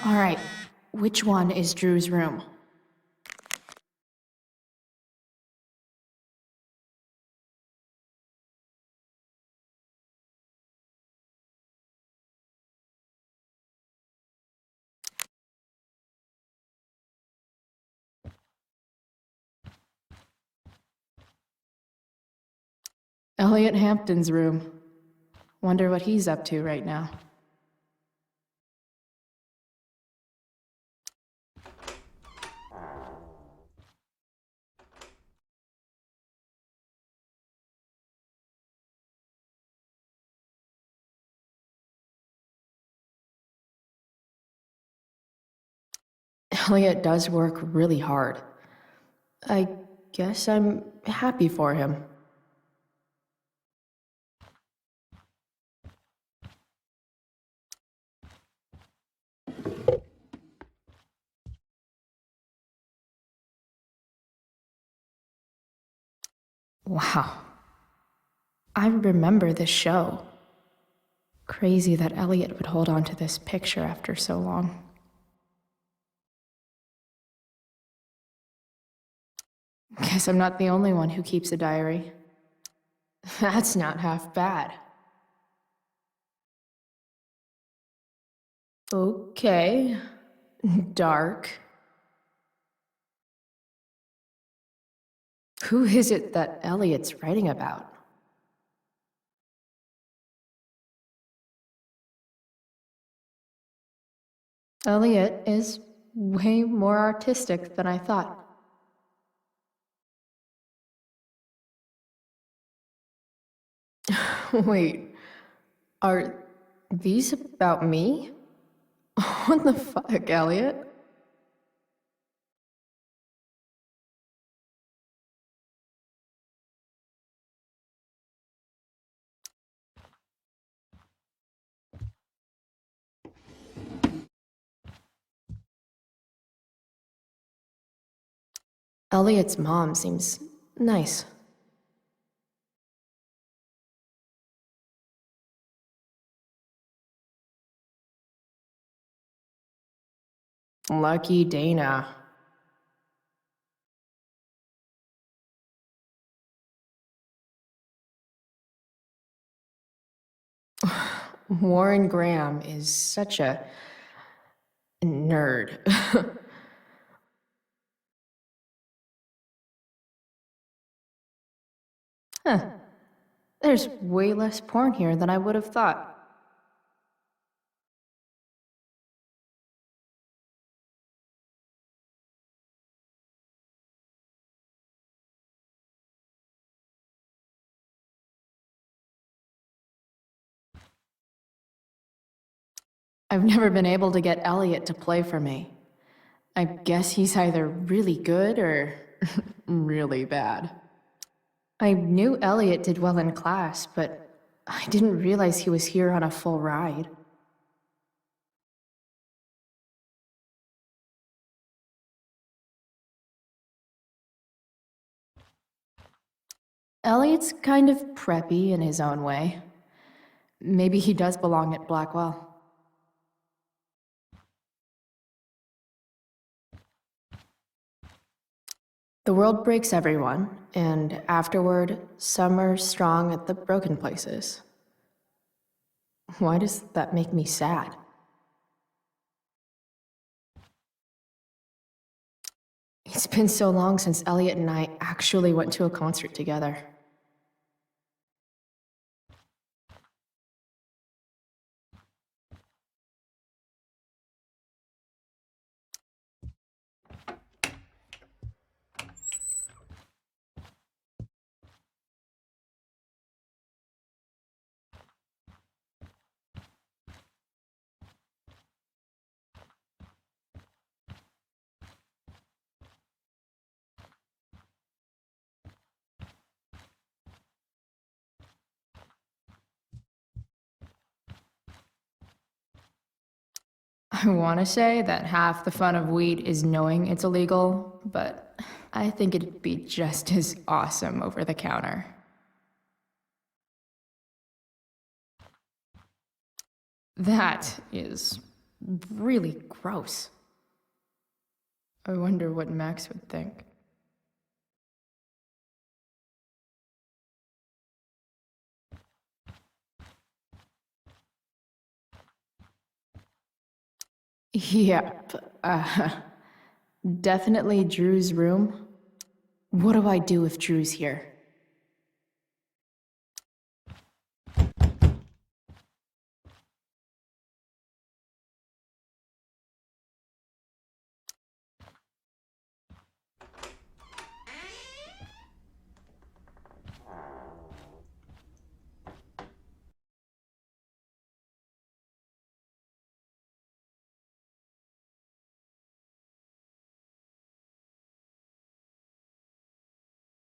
All right, which one is Drew's room? Elliot Hampton's room. Wonder what he's up to right now. Elliot does work really hard. I guess I'm happy for him. Wow. I remember this show. Crazy that Elliot would hold on to this picture after so long. Guess I'm not the only one who keeps a diary. That's not half bad. Okay. Dark. Who is it that Elliot's writing about? Elliot is way more artistic than I thought. Wait, are these about me? What the fuck, Elliot? Elliot's mom seems nice. Lucky Dana. Warren Graham is such a nerd. Huh. There's way less porn here than I would have thought. I've never been able to get Elliot to play for me. I guess he's either really good or really bad. I knew Elliot did well in class, but I didn't realize he was here on a full ride. Elliot's kind of preppy in his own way. Maybe he does belong at Blackwell. The world breaks everyone, and afterward, some are strong at the broken places. Why does that make me sad? It's been so long since Elliot and I actually went to a concert together. I want to say that half the fun of weed is knowing it's illegal, but I think it'd be just as awesome over the counter. That is really gross. I wonder what Max would think. Yep. Definitely Drew's room. What do I do if Drew's here?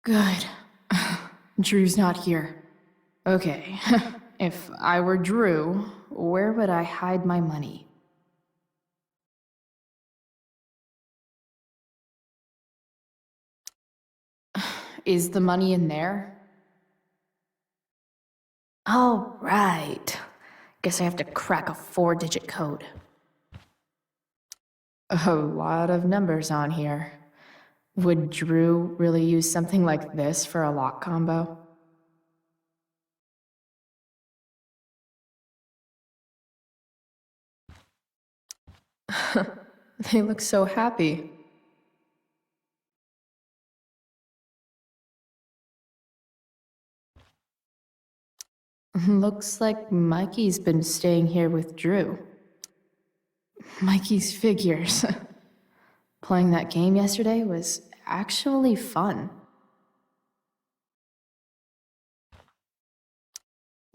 Good. Drew's not here. Okay. If I were Drew, where would I hide my money? Is the money in there? Oh, right. Guess I have to crack a 4-digit code. A lot of numbers on here. Would Drew really use something like this for a lock combo? They look so happy. Looks like Mikey's been staying here with Drew. Mikey's figures. Playing that game yesterday was actually fun.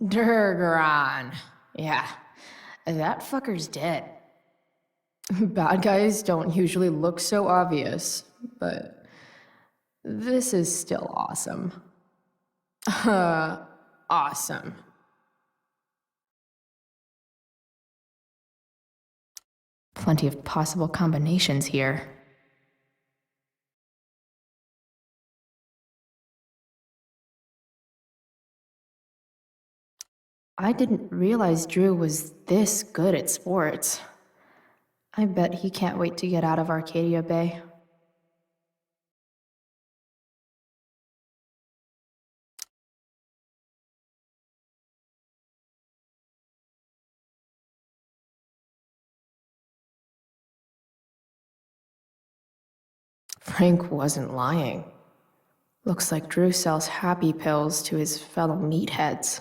Durgaron. Yeah, that fucker's dead. Bad guys don't usually look so obvious, but this is still awesome. Awesome. Plenty of possible combinations here. I didn't realize Drew was this good at sports. I bet he can't wait to get out of Arcadia Bay. Frank wasn't lying. Looks like Drew sells happy pills to his fellow meatheads.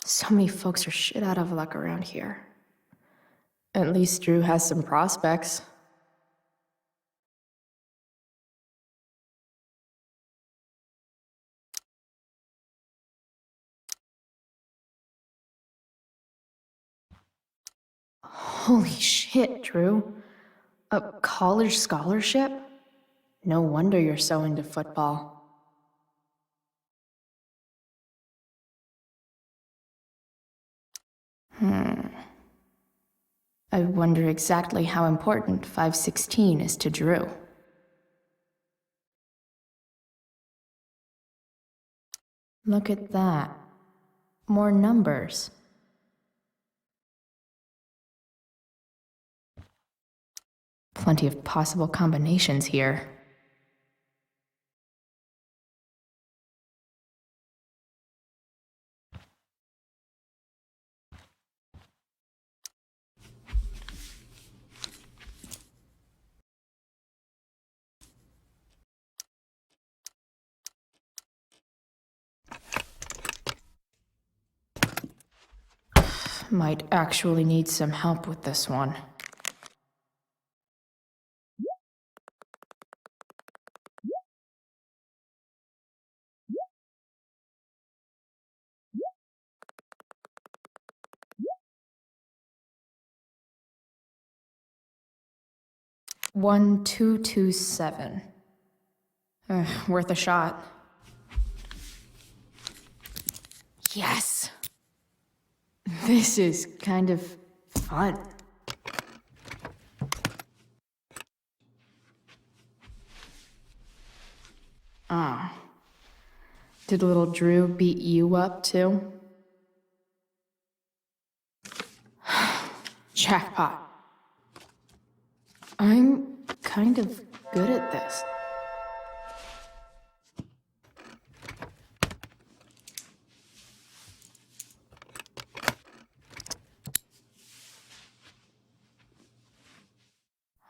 So many folks are shit out of luck around here. At least Drew has some prospects. Holy shit, Drew. A college scholarship? No wonder you're so into football. I wonder exactly how important 516 is to Drew. Look at that. More numbers. Plenty of possible combinations here. Might actually need some help with this one. One, 227. Worth a shot. Yes! This is kind of fun. Did little Drew beat you up, too? Jackpot. I'm kind of good at this.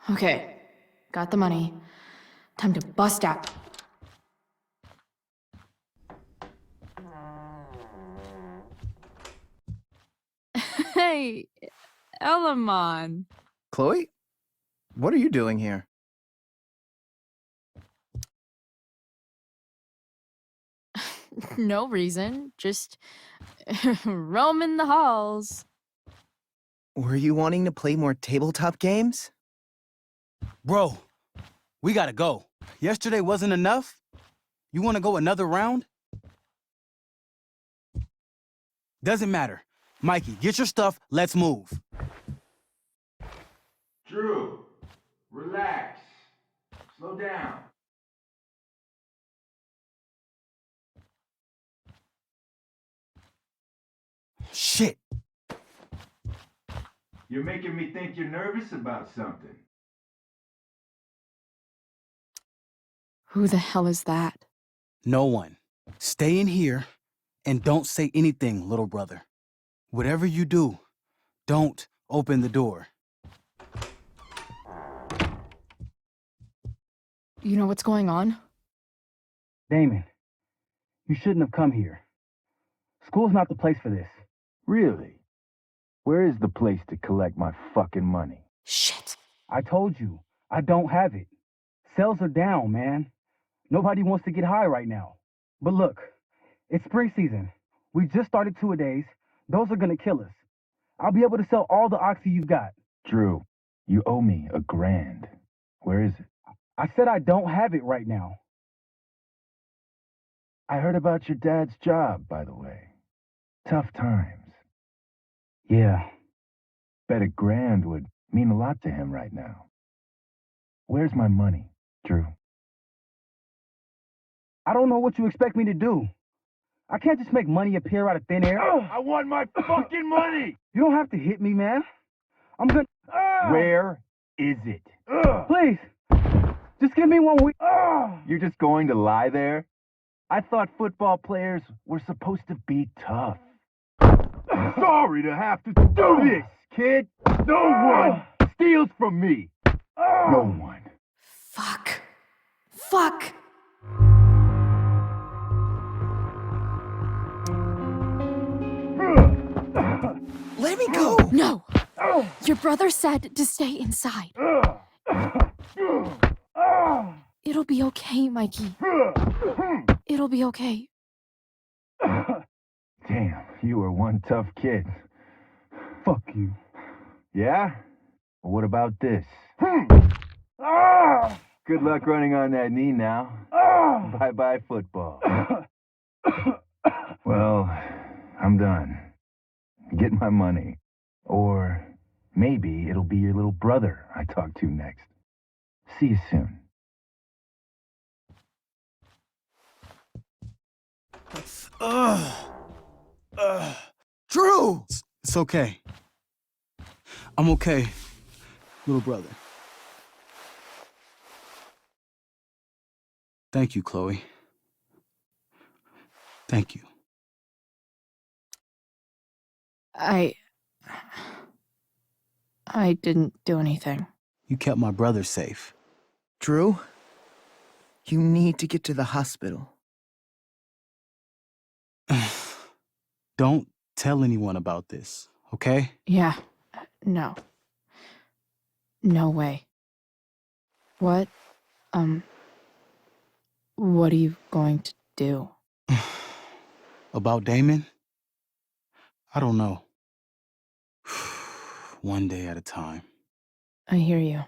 Okay, got the money. Time to bust out. Hey, Elamon. Chloe? What are you doing here? No reason, just roaming the halls. Were you wanting to play more tabletop games? Bro, we gotta go. Yesterday wasn't enough? You wanna go another round? Doesn't matter. Mikey, get your stuff, let's move. Drew, relax. Slow down. Shit. You're making me think you're nervous about something. Who the hell is that? No one. Stay in here and don't say anything, little brother. Whatever you do, don't open the door. You know what's going on? Damon, you shouldn't have come here. School's not the place for this. Really? Where is the place to collect my fucking money? Shit. I told you, I don't have it. Sales are down, man. Nobody wants to get high right now. But look, it's spring season. We just started two-a-days. Those are gonna kill us. I'll be able to sell all the oxy you've got. Drew, you owe me $1,000. Where is it? I said I don't have it right now. I heard about your dad's job, by the way. Tough times. Yeah. Bet $1,000 would mean a lot to him right now. Where's my money, Drew? I don't know what you expect me to do. I can't just make money appear out of thin air. I want my fucking money! You don't have to hit me, man. I'm gonna... Where is it? Please, just give me 1 week. You're just going to lie there? I thought football players were supposed to be tough. Sorry to have to do this, kid. No one steals from me. No one. Fuck. Fuck. Let me go! No. Your brother said to stay inside. It'll be okay, Mikey. It'll be okay. Damn, you were one tough kid. Fuck you. Yeah? Well, what about this? Good luck running on that knee now. Bye-bye football. Well, I'm done. Get my money. Or maybe it'll be your little brother I talk to next. See you soon. Drew! It's okay. I'm okay, little brother. Thank you, Chloe. Thank you. I didn't do anything. You kept my brother safe. Drew? You need to get to the hospital. Don't tell anyone about this, okay? Yeah. No. No way. What are you going to do? About Damon? I don't know. One day at a time. I hear you.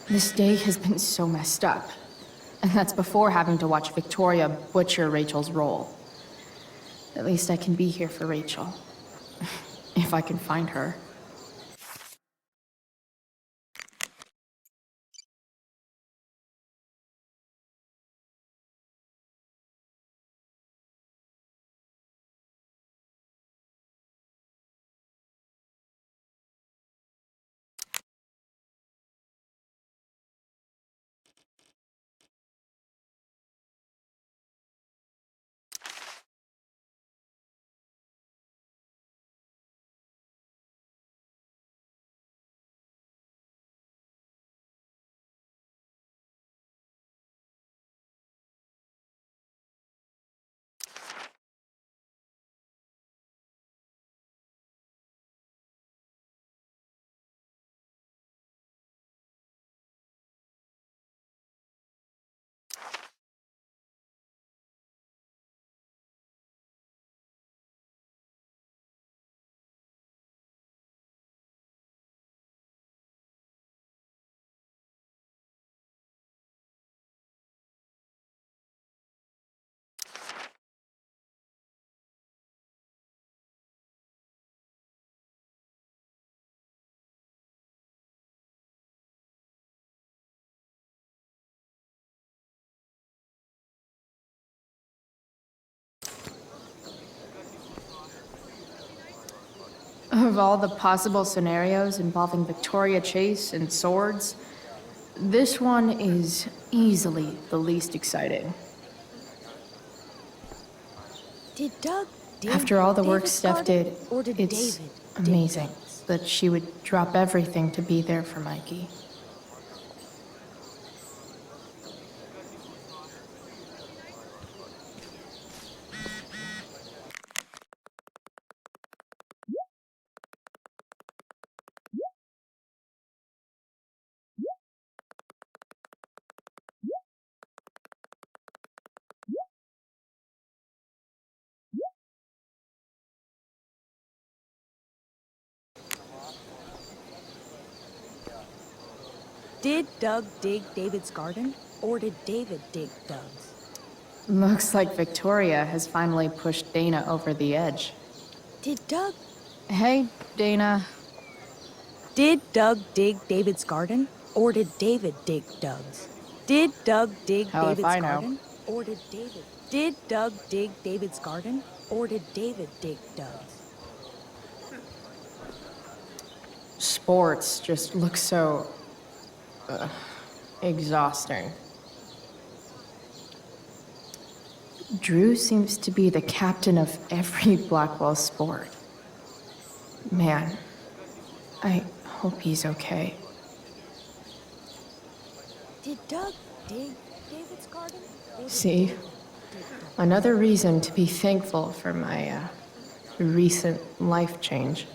This day has been so messed up. And that's before having to watch Victoria butcher Rachel's role. At least I can be here for Rachel. If I can find her. Of all the possible scenarios involving Victoria Chase and swords, this one is easily the least exciting. Did Doug dig After all the work David's Steph garden, did, or did it's David dig amazing Doug's? that she would drop everything to be there for Mikey. Did Doug dig David's garden, or did David dig Doug's? Looks like Victoria has finally pushed Dana over the edge. Did Doug Hey, Dana. Did Doug dig David's garden, or did David dig Doug's? Did Doug dig How if David's I know? garden, or did David? Did Doug dig David's garden, or did David dig Doug's? Sports just look so... exhausting. Drew seems to be the captain of every Blackwell sport. Man, I hope he's okay. Did Doug dig David's garden? Or did See? David dig Doug's? Another reason to be thankful for my recent life change.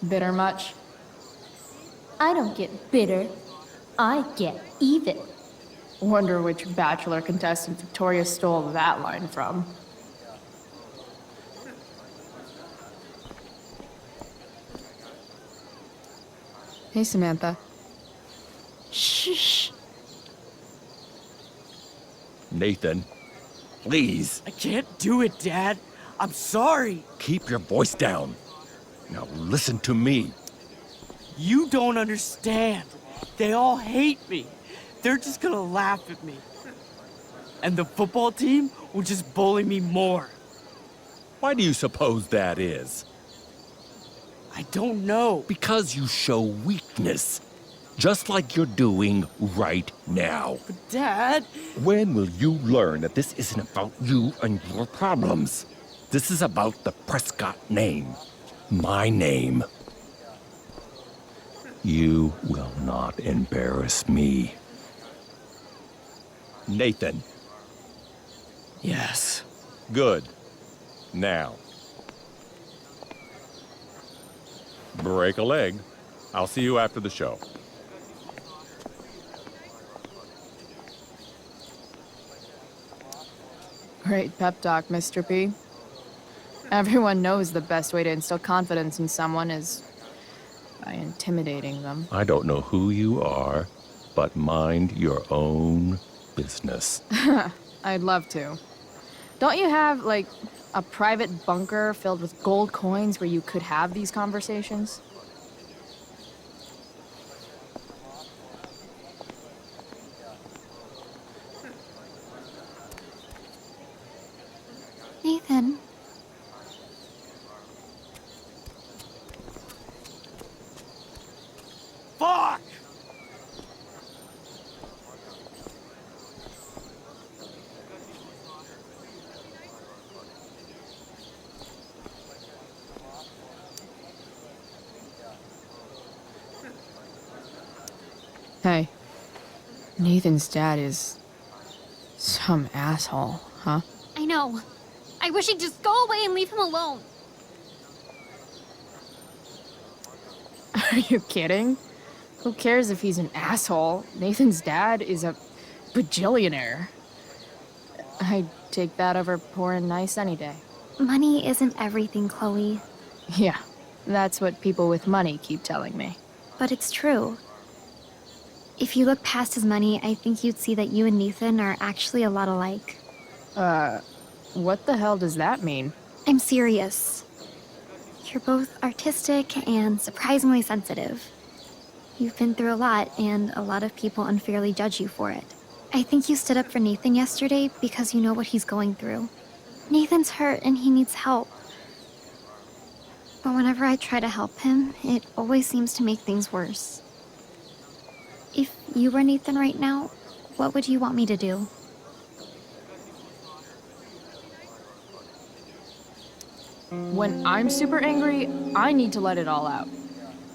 Bitter much? I don't get bitter. I get even. Wonder which Bachelor contestant Victoria stole that line from. Hey, Samantha. Shh. Nathan, please, I can't do it, Dad. I'm sorry. keep your voice down. Now listen to me. You don't understand. They all hate me. They're just gonna laugh at me. And the football team will just bully me more. Why do you suppose that is? I don't know. Because you show weakness, just like you're doing right now. But Dad, When will you learn that this isn't about you and your problems? This is about the Prescott name. My name. You will not embarrass me. Nathan. yes. Good. Now. Break a leg. I'll see you after the show. Great pep talk, Mr. P. Everyone knows the best way to instill confidence in someone is by intimidating them. I don't know who you are, but mind your own business. I'd love to. Don't you have, like, a private bunker filled with gold coins where you could have these conversations? Nathan, Fuck! Hey, Nathan's dad is some asshole, huh? I know. I wish he'd just go away and leave him alone. Are you kidding? Who cares if he's an asshole? Nathan's dad is a bajillionaire. I'd take that over poor and nice any day. Money isn't everything, Chloe. Yeah, that's what people with money keep telling me. But it's true. If you look past his money, I think you'd see that you and Nathan are actually a lot alike. What the hell does that mean? I'm serious. You're both artistic and surprisingly sensitive. You've been through a lot, and a lot of people unfairly judge you for it. I think you stood up for Nathan yesterday because you know what he's going through. Nathan's hurt and he needs help. But whenever I try to help him, it always seems to make things worse. If you were Nathan right now, what would you want me to do? When I'm super angry, I need to let it all out.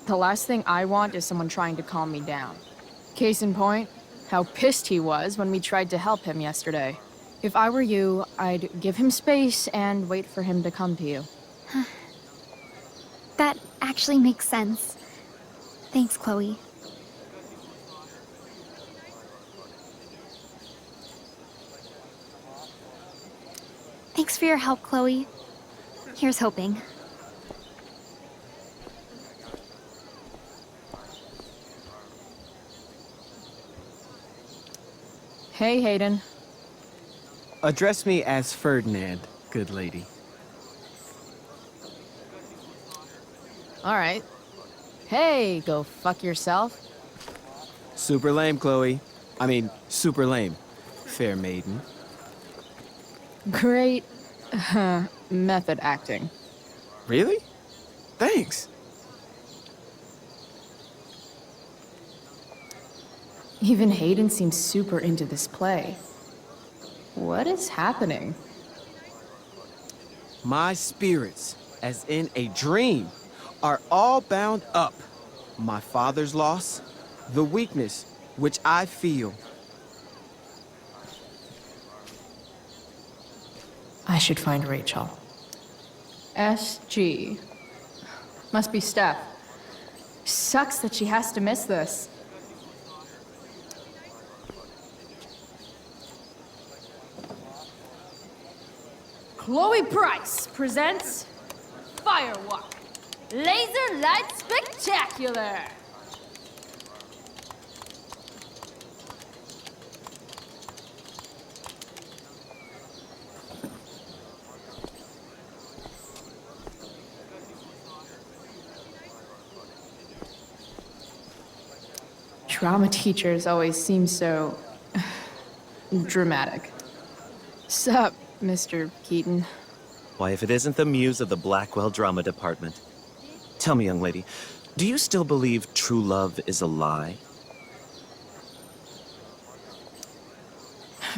The last thing I want is someone trying to calm me down. Case in point, how pissed he was when we tried to help him yesterday. If I were you, I'd give him space and wait for him to come to you. That actually makes sense. Thanks, Chloe. Thanks for your help, Chloe. Here's hoping. Hey, Hayden. Address me as Ferdinand, good lady. All right. Hey, go fuck yourself. Super lame, Chloe. I mean, super lame. Fair maiden. Great method acting. Really? Thanks. Even Hayden seems super into this play. What is happening? My spirits, as in a dream, are all bound up. My father's loss, the weakness which I feel. I should find Rachel. SG. Must be Steph. Sucks that she has to miss this. Chloe Price presents Firewalk. Laser Light Spectacular! Drama teachers always seem so dramatic. Sup, Mr. Keaton? Why, if it isn't the muse of the Blackwell Drama Department. Tell me, young lady, do you still believe true love is a lie?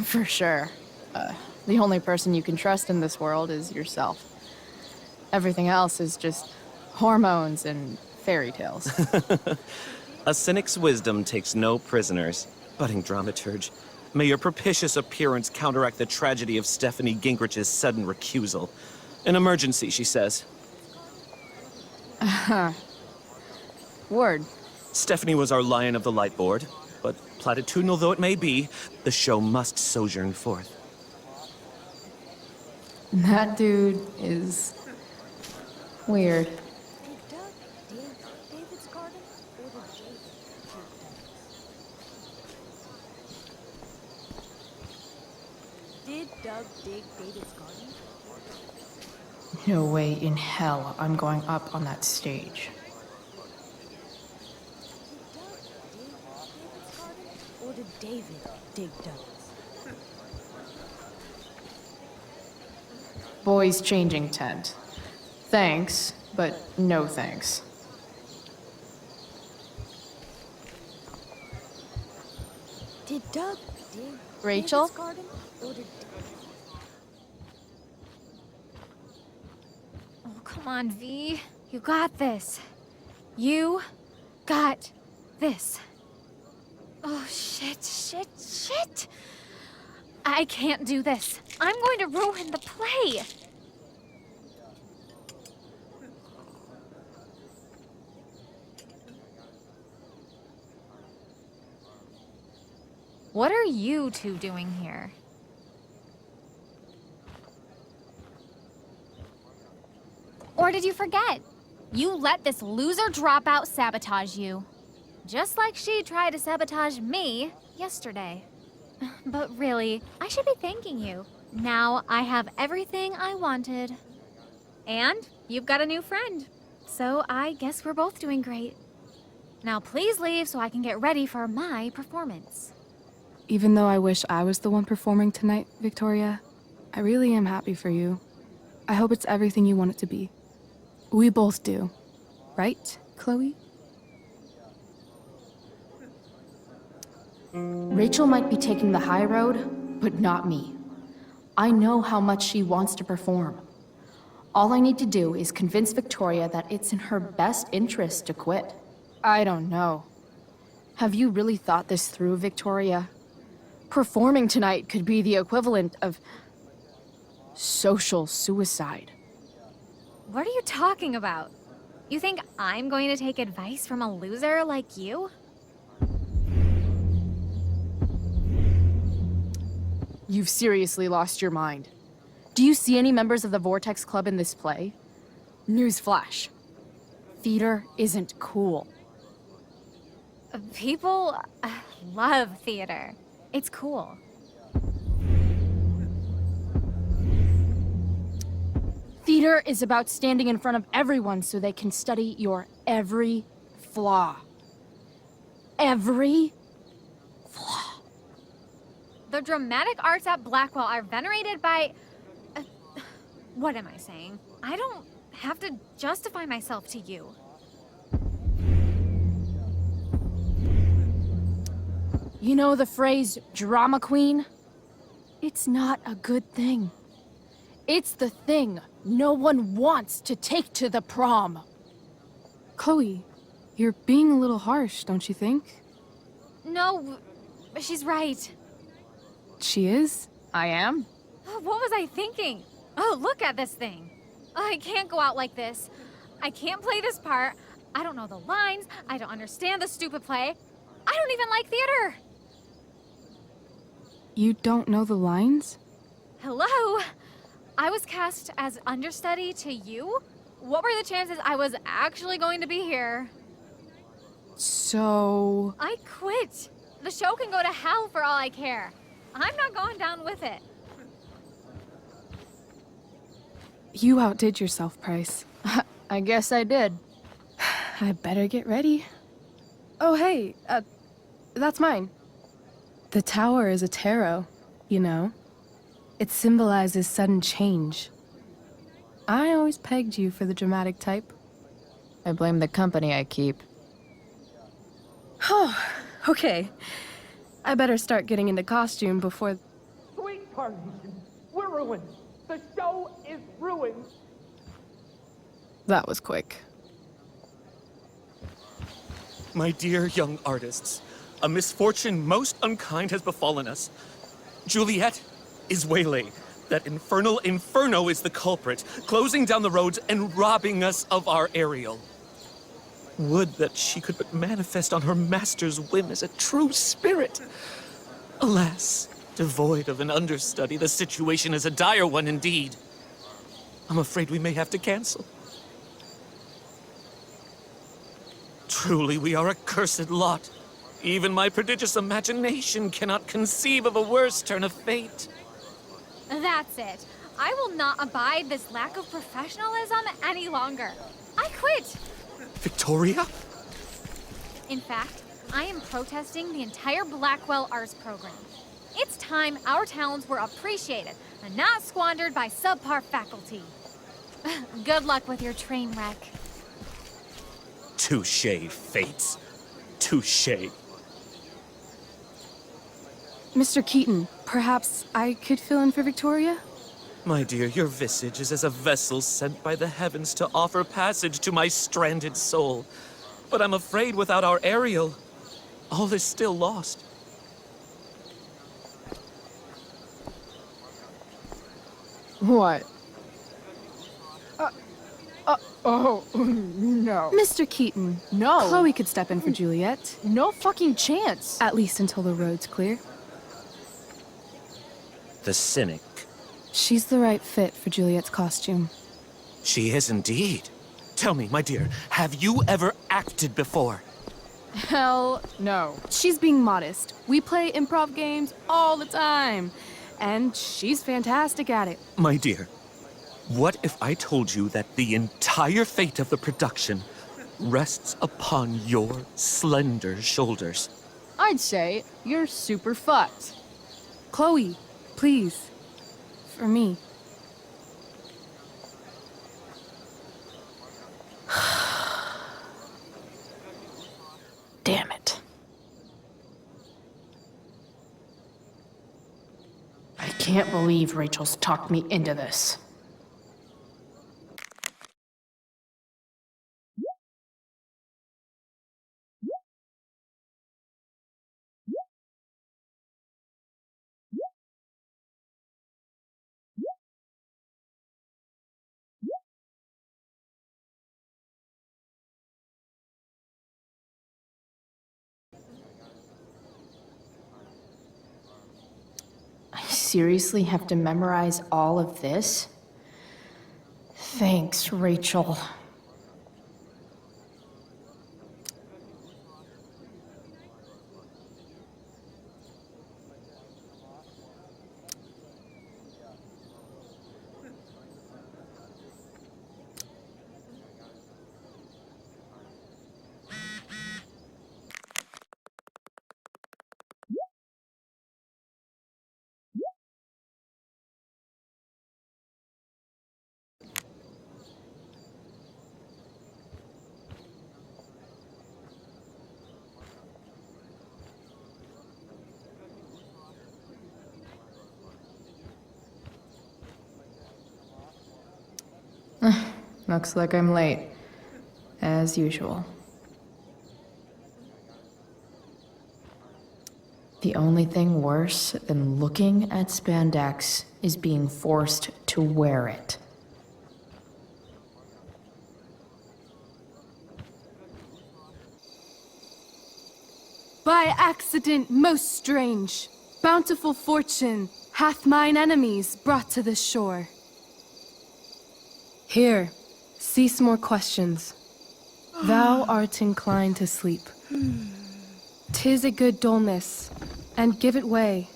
For sure. The only person you can trust in this world is yourself. Everything else is just hormones and fairy tales. A cynic's wisdom takes no prisoners. Budding dramaturge, may your propitious appearance counteract the tragedy of Stephanie Gingrich's sudden recusal. An emergency, she says. Word. Stephanie was our lion of the light board, but platitudinal though it may be, the show must sojourn forth. That dude is Weird. Did Doug dig David's garden, or did David dig Doug's? Did Doug dig David's garden? No way in hell I'm going up on that stage. Or did David dig Doug's? Boys changing tent. Thanks, but no thanks. Did Doug dig Rachel? David's garden, or did... Oh, come on, V. You got this. You got this. Oh, shit. I can't do this. I'm going to ruin the play. What are you two doing here? Or did you forget? You let this loser dropout sabotage you. Just like she tried to sabotage me yesterday. But really, I should be thanking you. Now I have everything I wanted. And you've got a new friend. So I guess we're both doing great. Now please leave so I can get ready for my performance. Even though I wish I was the one performing tonight, Victoria, I really am happy for you. I hope it's everything you want it to be. We both do. Right, Chloe? Rachel might be taking the high road, but not me. I know how much she wants to perform. All I need to do is convince Victoria that it's in her best interest to quit. I don't know. Have you really thought this through, Victoria? Performing tonight could be the equivalent of social suicide. What are you talking about? You think I'm going to take advice from a loser like you? You've seriously lost your mind. Do you see any members of the Vortex Club in this play? Newsflash. Theater isn't cool. People love theater. It's cool. Theater is about standing in front of everyone so they can study your every flaw. Every flaw. The dramatic arts at Blackwell are venerated by... what am I saying? I don't have to justify myself to you. You know the phrase, drama queen? It's not a good thing. It's the thing no one wants to take to the prom. Chloe, you're being a little harsh, don't you think? No, she's right. She is? I am? What was I thinking? Oh, look at this thing. I can't go out like this. I can't play this part. I don't know the lines. I don't understand the stupid play. I don't even like theater. You don't know the lines? Hello? I was cast as understudy to you? What were the chances I was actually going to be here? So... I quit. The show can go to hell for all I care. I'm not going down with it. You outdid yourself, Price. I guess I did. I better get ready. Oh, hey, that's mine. The tower is a tarot, you know. It symbolizes sudden change. I always pegged you for the dramatic type. I blame the company I keep. Oh, okay. I better start getting into costume before... Sweet Carnation, we're ruined. The show is ruined. That was quick. My dear young artists, a misfortune most unkind has befallen us. Juliet is waylaid. That infernal Inferno is the culprit, closing down the roads and robbing us of our Ariel. Would that she could but manifest on her master's whim as a true spirit. Alas, devoid of an understudy, the situation is a dire one indeed. I'm afraid we may have to cancel. Truly, we are a cursed lot. Even my prodigious imagination cannot conceive of a worse turn of fate. That's it. I will not abide this lack of professionalism any longer. I quit. Victoria? In fact, I am protesting the entire Blackwell Arts program. It's time our talents were appreciated and not squandered by subpar faculty. Good luck with your train wreck. Touché, Fates. Touché. Mr. Keaton, perhaps I could fill in for Victoria? My dear, your visage is as a vessel sent by the heavens to offer passage to my stranded soul. But I'm afraid without our Ariel, all is still lost. What? Oh, no. Mr. Keaton. No. Chloe could step in for Juliet. No fucking chance. At least until the road's clear. The cynic. She's the right fit for Juliet's costume. She is indeed. Tell me, my dear, have you ever acted before? Hell no. She's being modest. We play improv games all the time. And she's fantastic at it. My dear, what if I told you that the entire fate of the production rests upon your slender shoulders? I'd say you're super fucked. Chloe, please. For me. Damn it. I can't believe Rachel's talked me into this. I seriously have to memorize all of this? Thanks, Rachel. Looks like I'm late. As usual. The only thing worse than looking at spandex is being forced to wear it. By accident most strange, bountiful fortune hath mine enemies brought to this shore. Here, cease more questions. Thou art inclined to sleep. 'Tis a good dullness, and give it way.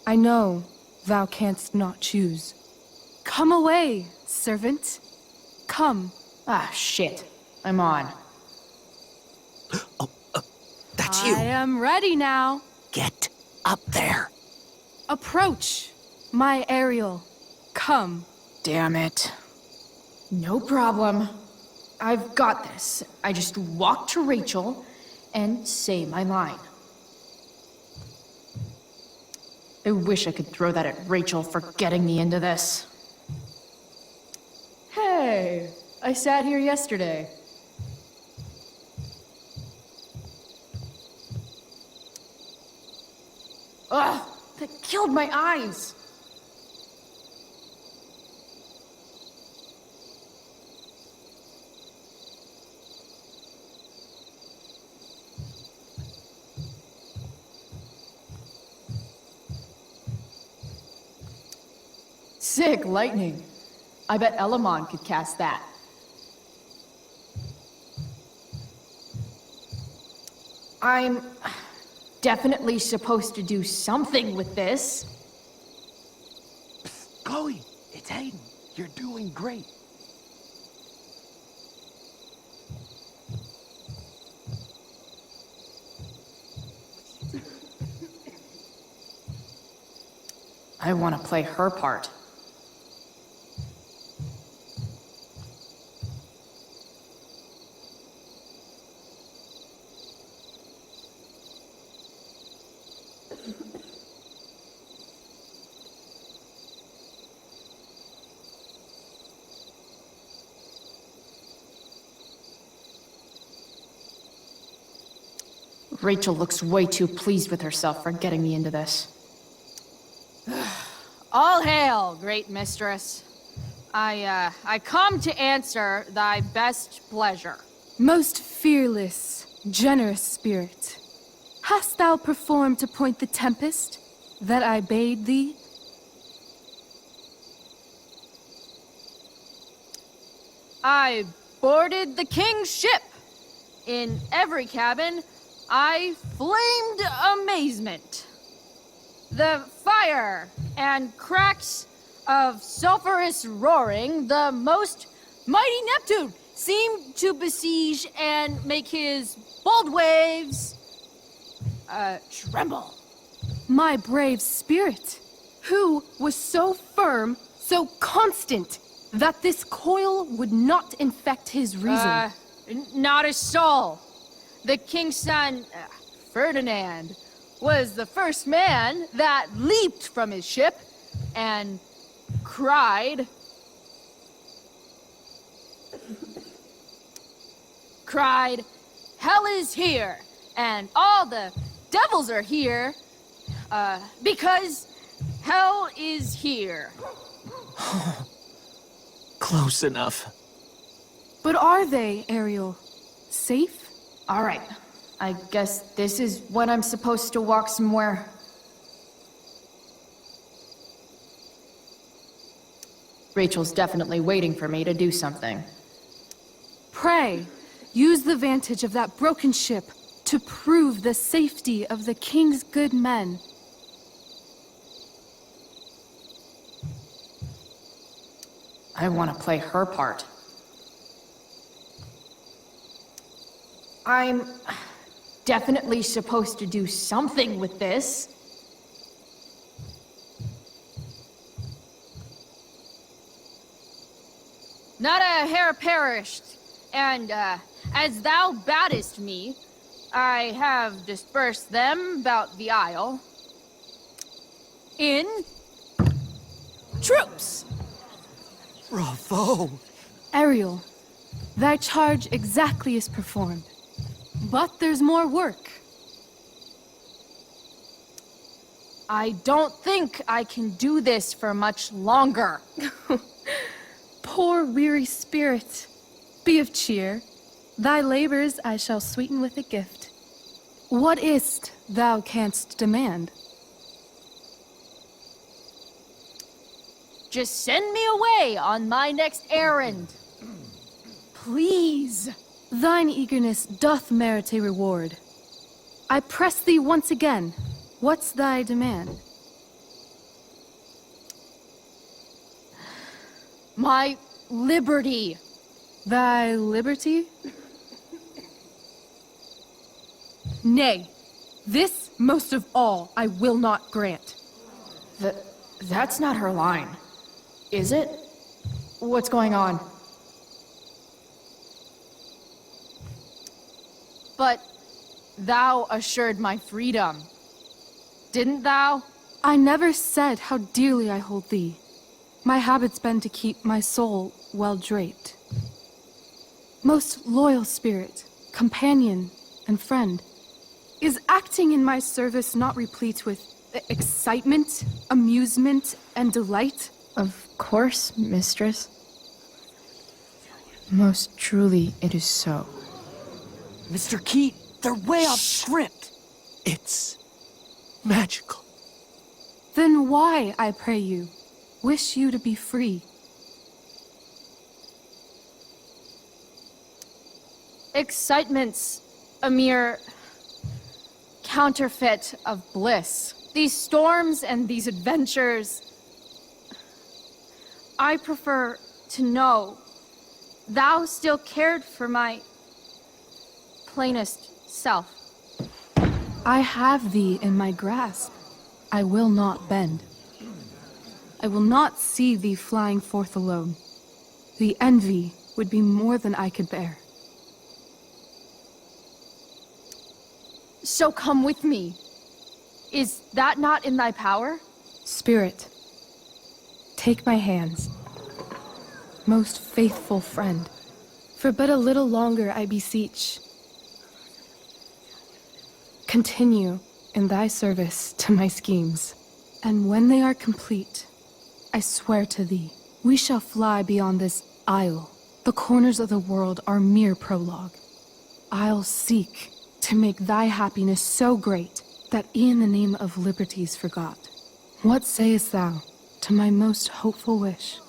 I know thou canst not choose. Come away, servant. Come. Ah, shit. I'm on. That's you. I am ready now. Get up there. Approach, my Ariel. Come. Damn it. No problem. I've got this. I just walk to Rachel and say my line. I wish I could throw that at Rachel for getting me into this. Hey, I sat here yesterday. Ugh, that killed my eyes. Sick lightning. I bet Elamon could cast that. I'm definitely supposed to do something with this. Chloe, it's Hayden. You're doing great. I want to play her part. Rachel looks way too pleased with herself for getting me into this. All hail, great mistress. I come to answer thy best pleasure. Most fearless, generous spirit, hast thou performed to point the tempest that I bade thee? I boarded the king's ship. In every cabin, I flamed amazement. The fire and cracks of sulphurous roaring, the most mighty Neptune seemed to besiege and make his bold waves tremble. My brave spirit, who was so firm, so constant, that this coil would not infect his reason. Not a soul. The king's son, Ferdinand, was the first man that leaped from his ship and cried, "Hell is here, and all the devils are here, because hell is here." Close enough. But are they, Ariel? Safe? All right. I guess this is when I'm supposed to walk somewhere. Rachel's definitely waiting for me to do something. Pray, use the vantage of that broken ship to prove the safety of the king's good men. I want to play her part. I'm definitely supposed to do something with this. Not a hair perished, and as thou badest me, I have dispersed them about the isle in troops. Bravo! Ariel, thy charge exactly is performed. But there's more work. I don't think I can do this for much longer. Poor weary spirit. Be of cheer. Thy labors I shall sweeten with a gift. What is't thou canst demand? Just send me away on my next errand. Please. Thine eagerness doth merit a reward. I press thee once again. What's thy demand? My liberty. Thy liberty? Nay, this most of all I will not grant. That's not her line, is it? What's going on? But thou assured my freedom, didn't thou? I never said how dearly I hold thee. My habit's been to keep my soul well draped. Most loyal spirit, companion, and friend, is acting in my service not replete with excitement, amusement, and delight? Of course, mistress. Most truly it is so. Mr. Keat, they're way off script. It's magical. Then why, I pray you, wish you to be free? Excitement's a mere counterfeit of bliss. These storms and these adventures. I prefer to know thou still cared for my plainest self. I have thee in my grasp. I will not bend. I will not see thee flying forth alone. The envy would be more than I could bear. So come with me. Is that not in thy power? Spirit, take my hands. Most faithful friend, for but a little longer I beseech. Continue in thy service to my schemes, and when they are complete, I swear to thee, we shall fly beyond this isle. The corners of the world are mere prologue. I'll seek to make thy happiness so great that e'en the name of liberty's forgot. What sayest thou to my most hopeful wish?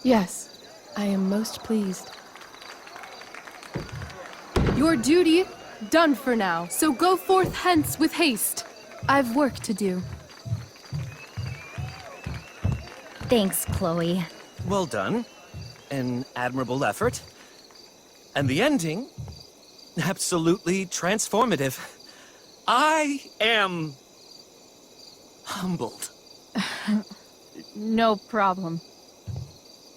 Yes, I am most pleased. Your duty done for now, so go forth hence with haste. I've work to do. Thanks, Chloe. Well done. An admirable effort. And the ending, absolutely transformative. I am humbled. No problem.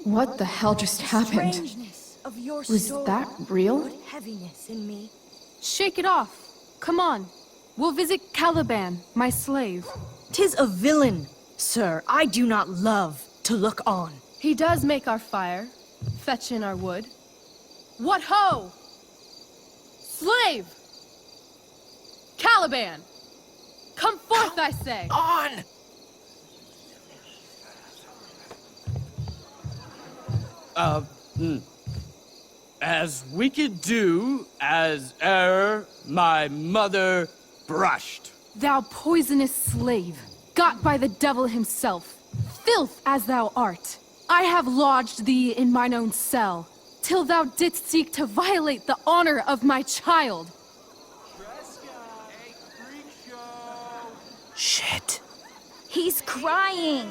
What the hell just happened? Strangeness of your Was story that real? put heaviness in me. Shake it off. Come on. We'll visit Caliban, my slave. 'Tis a villain, sir. I do not love to look on. He does make our fire, fetch in our wood. What ho! Slave! Caliban! Come forth, I say! On! As we could do as e'er my mother brushed. Thou poisonous slave, got by the devil himself, filth as thou art, I have lodged thee in mine own cell, till thou didst seek to violate the honor of my child. Shit. He's crying.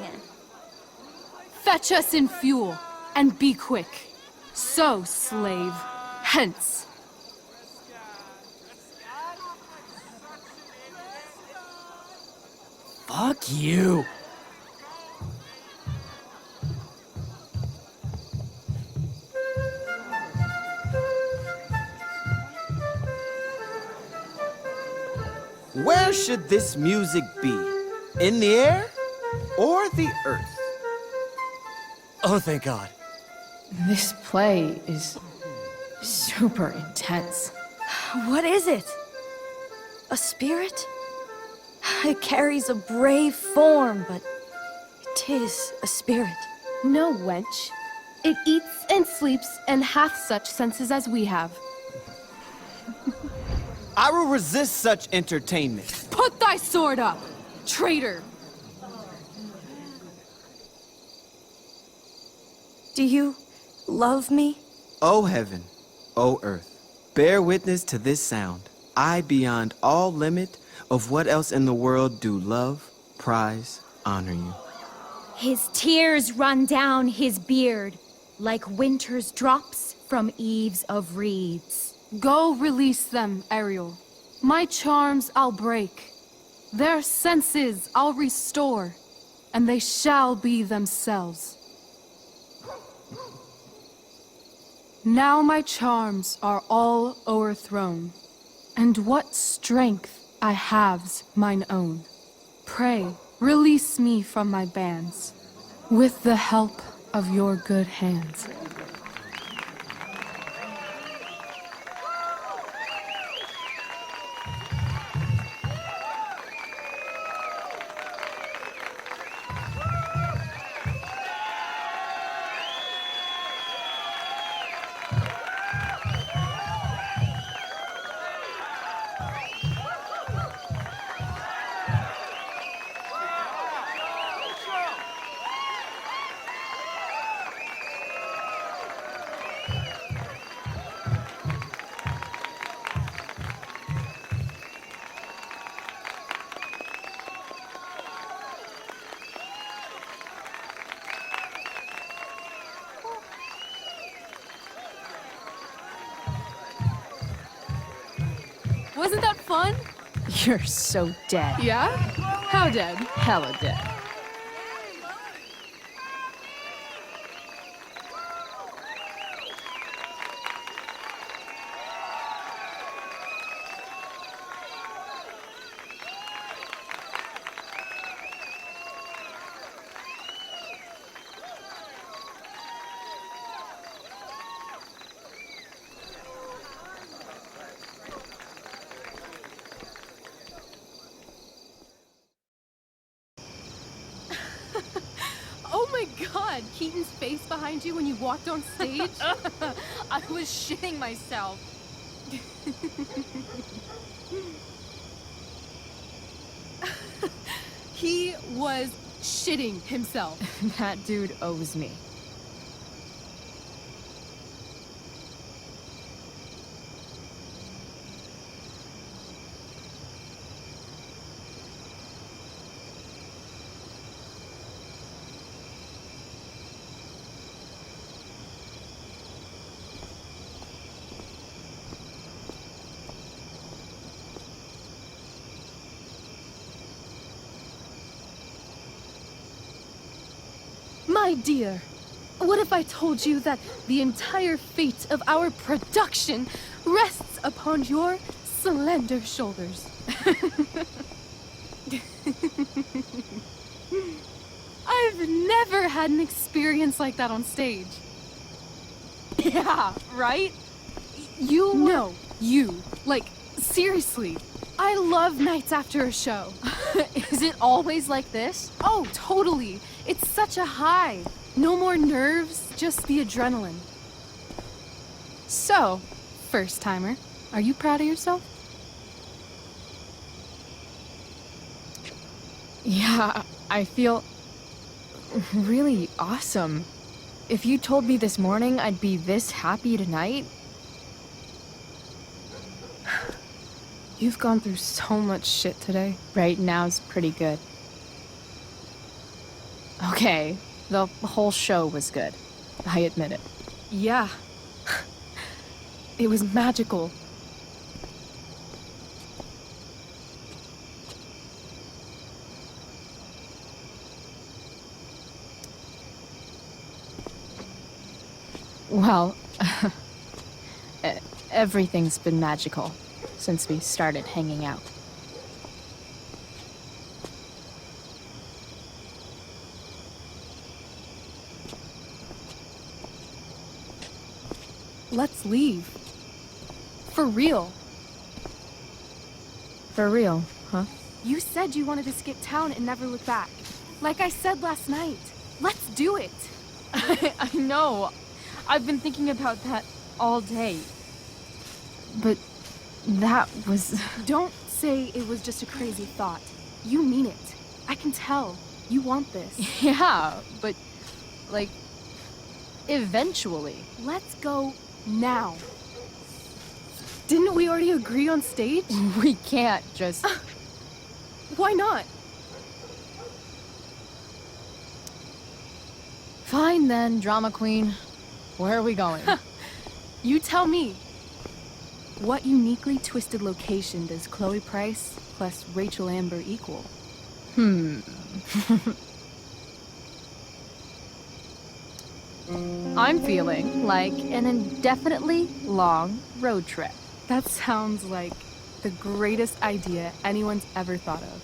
Fetch us in fuel, and be quick. So, slave, hence. Fuck you. Where should this music be? In the air or the earth? Oh, thank God. This play is super intense. What is it? A spirit? It carries a brave form, but it is a spirit. No, wench. It eats and sleeps and hath such senses as we have. I will resist such entertainment. Put thy sword up, traitor! Do you love me? O heaven, O earth, bear witness to this sound. I, beyond all limit of what else in the world do love, prize, honor you. His tears run down his beard like winter's drops from eaves of reeds. Go release them, Ariel. My charms I'll break. Their senses I'll restore, and they shall be themselves. Now my charms are all o'erthrown, and what strength I have's mine own. Pray, release me from my bands, with the help of your good hands. Wasn't that fun? You're so dead. Yeah? How dead? Hella dead. Oh my god, Keaton's face behind you when you walked on stage? I was shitting myself. He was shitting himself. That dude owes me. My dear, what if I told you that the entire fate of our production rests upon your slender shoulders? I've never had an experience like that on stage. Yeah, right? No, you. Like, seriously. I love nights after a show. Is it always like this? Oh, totally. It's such a high. No more nerves, just the adrenaline. So, first timer, are you proud of yourself? Yeah, I feel really awesome. If you told me this morning I'd be this happy tonight. You've gone through so much shit today. Right now's pretty good. Okay, the whole show was good. I admit it. Yeah. It was magical. Well, everything's been magical since we started hanging out. Let's leave. For real. For real, huh? You said you wanted to skip town and never look back. Like I said last night. Let's do it. I know. I've been thinking about that all day. But that was... Don't say it was just a crazy thought. You mean it. I can tell. You want this. Yeah, but, like, eventually. Let's go now. Didn't we already agree on stage? We can't just... Why not? Fine then, drama queen. Where are we going? You tell me. What uniquely twisted location does Chloe Price plus Rachel Amber equal? I'm feeling like an indefinitely long road trip. That sounds like the greatest idea anyone's ever thought of.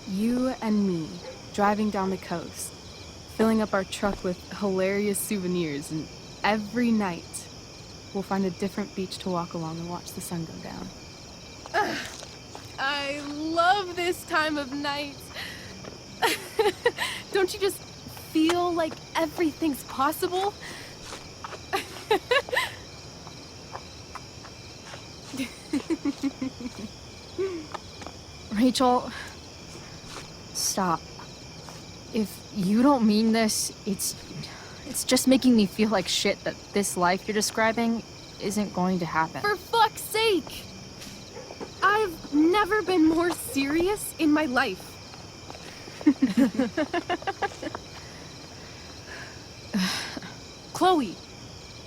You and me, driving down the coast, filling up our truck with hilarious souvenirs, and every night we'll find a different beach to walk along and watch the sun go down. I love this time of night. Don't you just feel like everything's possible? Rachel, stop. If you don't mean this, it's just making me feel like shit that this life you're describing isn't going to happen. For fuck's sake! I've never been more serious in my life. Chloe,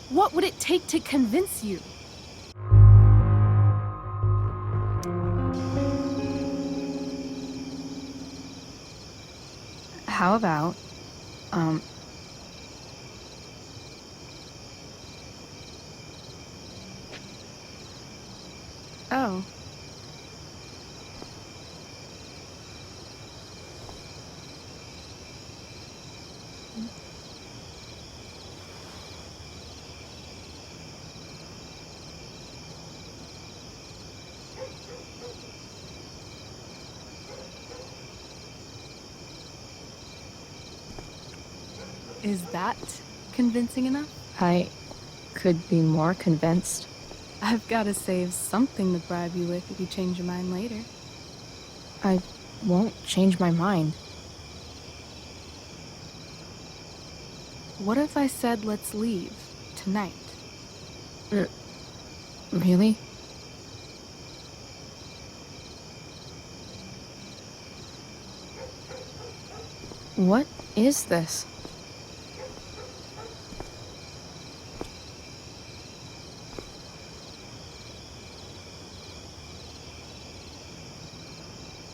what would it take to convince you? how about, Oh. Is that convincing enough? I could be more convinced. I've got to save something to bribe you with if you change your mind later. I won't change my mind. What if I said let's leave tonight? Really? What is this?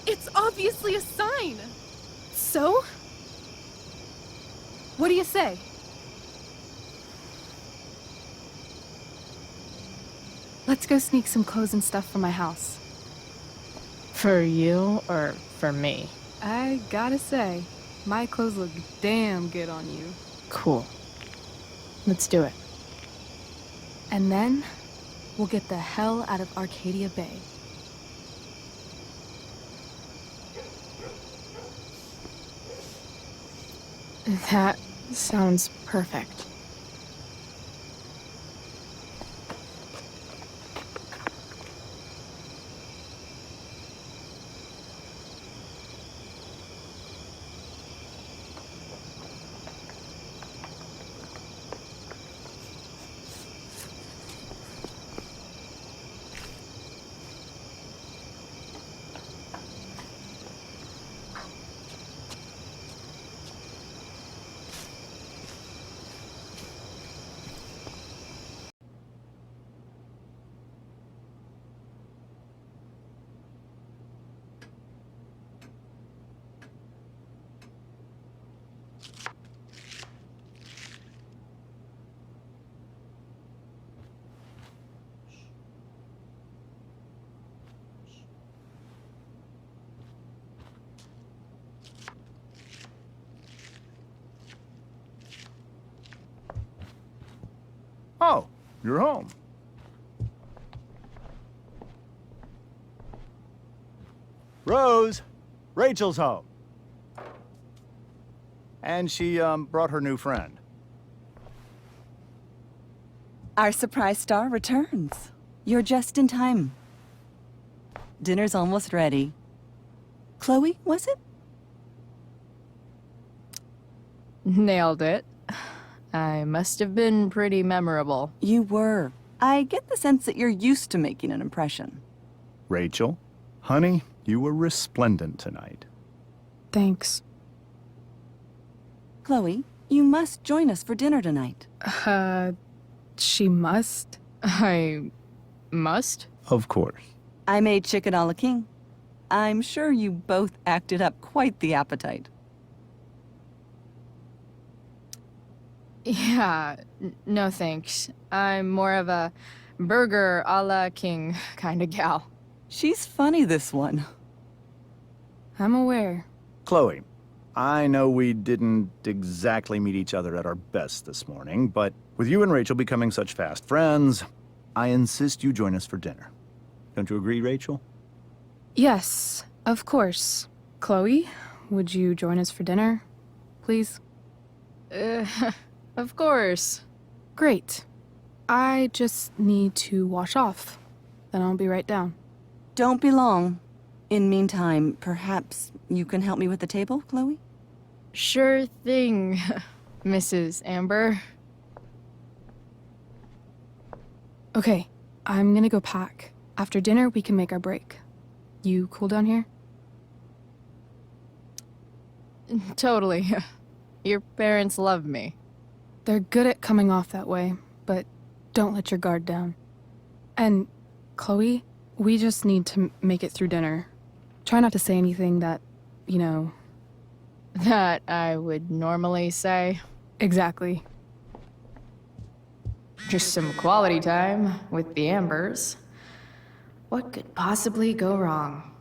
It's obviously a sign! So? What do you say? Let's go sneak some clothes and stuff from my house. For you or for me? I gotta say, my clothes look damn good on you. Cool. Let's do it. And then, we'll get the hell out of Arcadia Bay. That sounds perfect. Oh, you're home. Rose, Rachel's home. And she, brought her new friend. Our surprise star returns. You're just in time. Dinner's almost ready. Chloe, was it? Nailed it. I must have been pretty memorable. You were. I get the sense that you're used to making an impression. Rachel, honey, you were resplendent tonight. Thanks. Chloe, you must join us for dinner tonight. She must? I must? Of course. I made chicken a la king. I'm sure you both acted up quite the appetite. Yeah, no thanks. I'm more of a burger a la king kind of gal. She's funny, this one. I'm aware. Chloe, I know we didn't exactly meet each other at our best this morning, but with you and Rachel becoming such fast friends, I insist you join us for dinner. Don't you agree, Rachel? Yes, of course. Chloe, would you join us for dinner, please? Of course. Great. I just need to wash off. Then I'll be right down. Don't be long. In meantime, perhaps you can help me with the table, Chloe? Sure thing, Mrs. Amber. Okay, I'm gonna go pack. After dinner, we can make our break. You cool down here? Totally. Your parents love me. They're good at coming off that way, but don't let your guard down. And, Chloe, we just need to make it through dinner. Try not to say anything that, that I would normally say. Exactly. Just some quality time with the Ambers. What could possibly go wrong?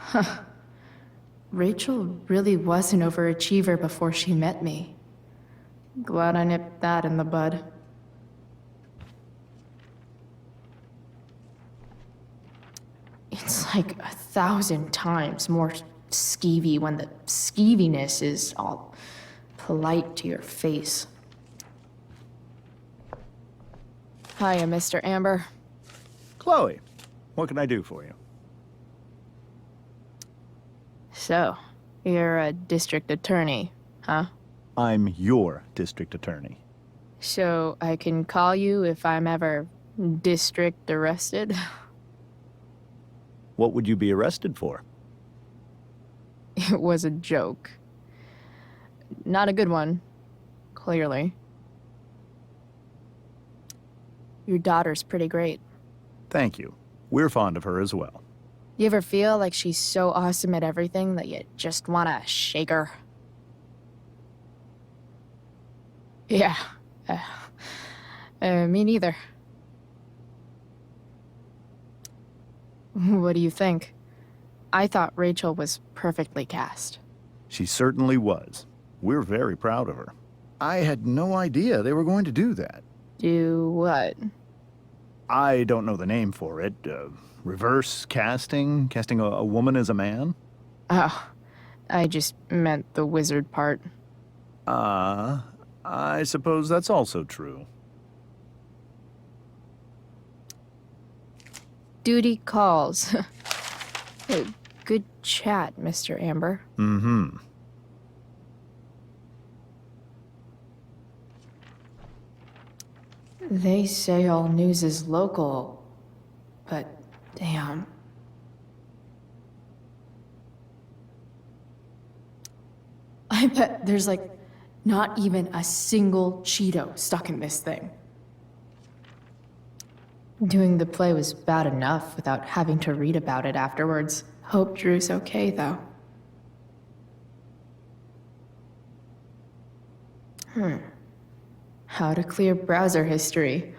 Huh. Rachel really was an overachiever before she met me. Glad I nipped that in the bud. It's like 1,000 times more skeevy when the skeeviness is all polite to your face. Hiya, Mr. Amber. Chloe, what can I do for you? So, you're a district attorney, huh? I'm your district attorney. So I can call you if I'm ever district arrested? What would you be arrested for? It was a joke. Not a good one, clearly. Your daughter's pretty great. Thank you. We're fond of her as well. You ever feel like she's so awesome at everything that you just want to shake her? Yeah. Me neither. What do you think? I thought Rachel was perfectly cast. She certainly was. We're very proud of her. I had no idea they were going to do that. Do what? I don't know the name for it. Reverse casting? Casting a woman as a man? Oh, I just meant the wizard part. I suppose that's also true. Duty calls. Good chat, Mr. Amber. Mm-hmm. They say all news is local, but damn. I bet there's like not even a single Cheeto stuck in this thing. Doing the play was bad enough without having to read about it afterwards. Hope Drew's okay, though. How to clear browser history,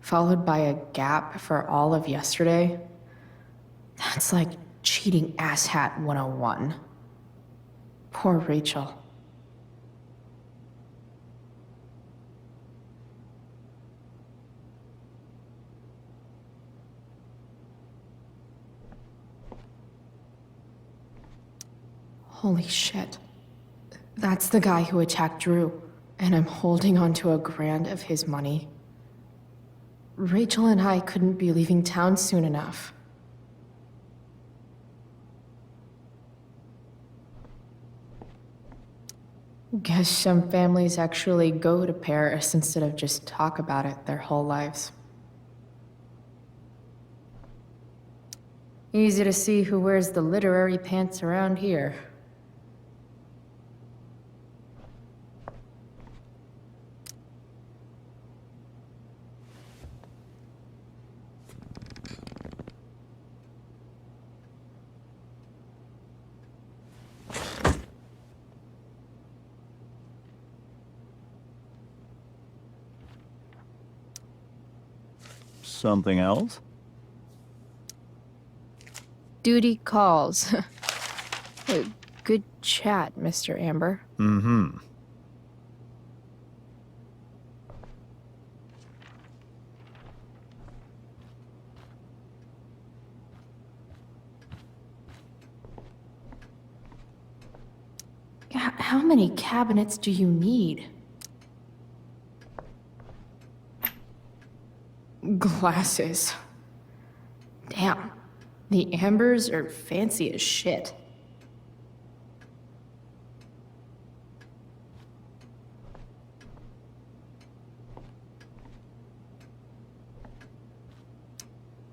followed by a gap for all of yesterday. That's like cheating asshat 101. Poor Rachel. Holy shit. That's the guy who attacked Drew, and I'm holding onto a grand of his money. Rachel and I couldn't be leaving town soon enough. Guess some families actually go to Paris instead of just talk about it their whole lives. Easy to see who wears the literary pants around here. Something else? Duty calls. Good chat, Mr. Amber. Mm-hmm. How many cabinets do you need? Glasses. Damn. The Ambers are fancy as shit.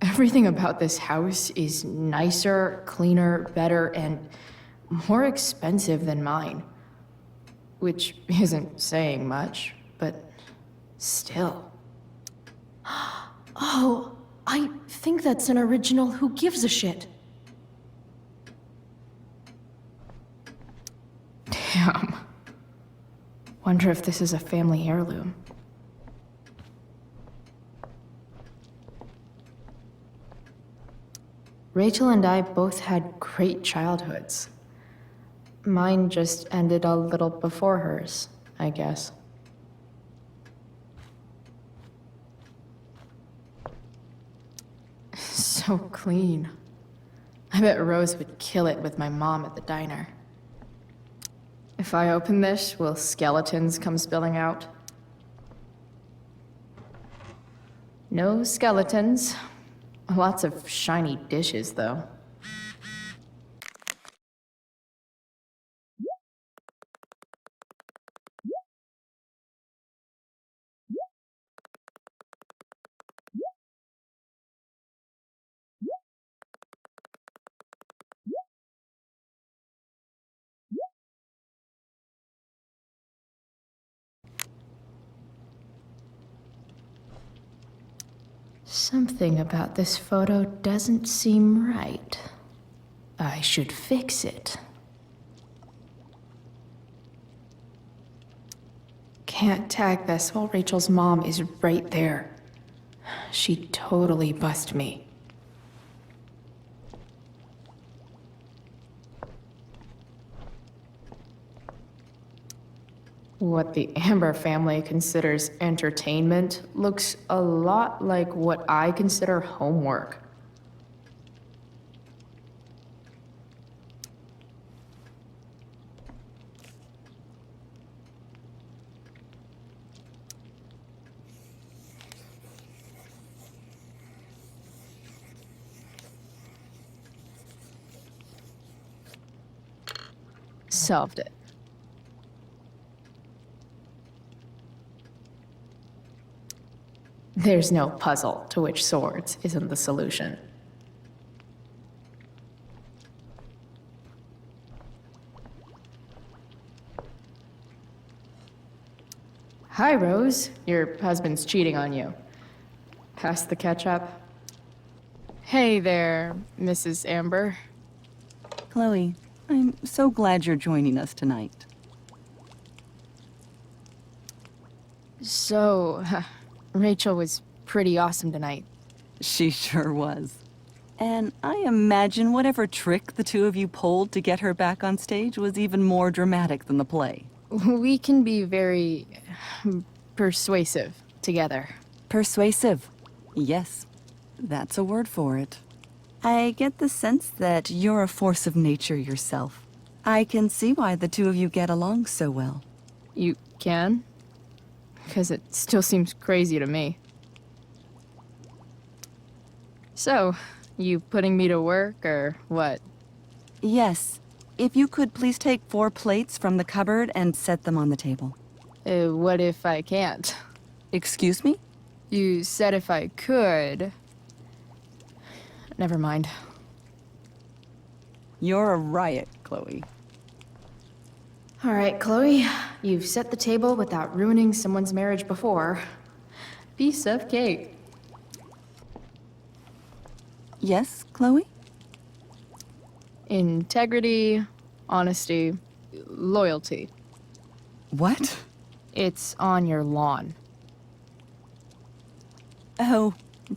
Everything about this house is nicer, cleaner, better, and more expensive than mine. Which isn't saying much, but still. Oh, I think that's an original Who Gives a Shit. Damn. Wonder if this is a family heirloom. Rachel and I both had great childhoods. Mine just ended a little before hers, I guess. So clean. I bet Rose would kill it with my mom at the diner. If I open this, will skeletons come spilling out? No skeletons. Lots of shiny dishes, though. Something about this photo doesn't seem right. I should fix it. Can't tag this while Rachel's mom is right there. She'd totally bust me. What the Amber family considers entertainment looks a lot like what I consider homework. Solved it. There's no puzzle to which swords isn't the solution. Hi, Rose. Your husband's cheating on you. Pass the ketchup. Hey there, Mrs. Amber. Chloe, I'm so glad you're joining us tonight. So, Rachel was pretty awesome tonight. She sure was. And I imagine whatever trick the two of you pulled to get her back on stage was even more dramatic than the play. We can be very persuasive together. Persuasive. Yes, that's a word for it. I get the sense that you're a force of nature yourself. I can see why the two of you get along so well. You can? Because it still seems crazy to me. So, you putting me to work, or what? Yes. If you could please take 4 plates from the cupboard and set them on the table. What if I can't? Excuse me? You said if I could. Never mind. You're a riot, Chloe. All right, Chloe. You've set the table without ruining someone's marriage before. Piece of cake. Yes, Chloe? Integrity, honesty, loyalty. What? It's on your lawn. Oh,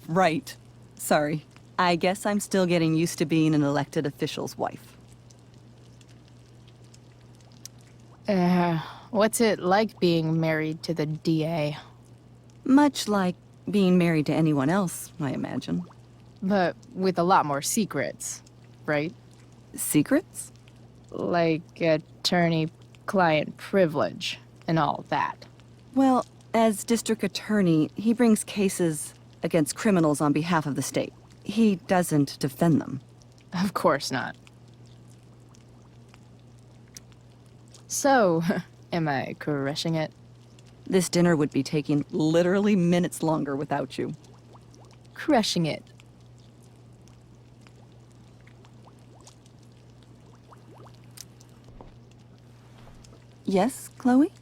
right. Sorry. I guess I'm still getting used to being an elected official's wife. What's it like being married to the DA? Much like being married to anyone else, I imagine. But with a lot more secrets, right? Secrets? Like attorney-client privilege and all that. Well, as district attorney, he brings cases against criminals on behalf of the state. He doesn't defend them. Of course not. So, am I crushing it? This dinner would be taking literally minutes longer without you. Crushing it. Yes, Chloe?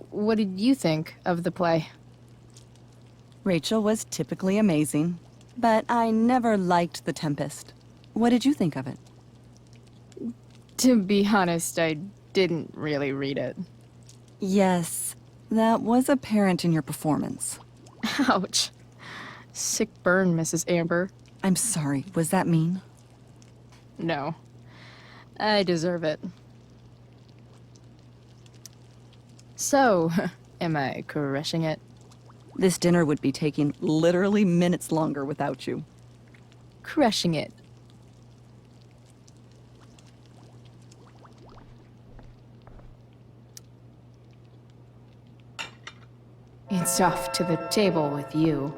What did you think of the play? Rachel was typically amazing, but I never liked The Tempest. What did you think of it? To be honest, I didn't really read it. Yes, that was apparent in your performance. Ouch. Sick burn, Mrs. Amber. I'm sorry, was that mean? No. I deserve it. So, am I crushing it? This dinner would be taking literally minutes longer without you. Crushing it. It's off to the table with you.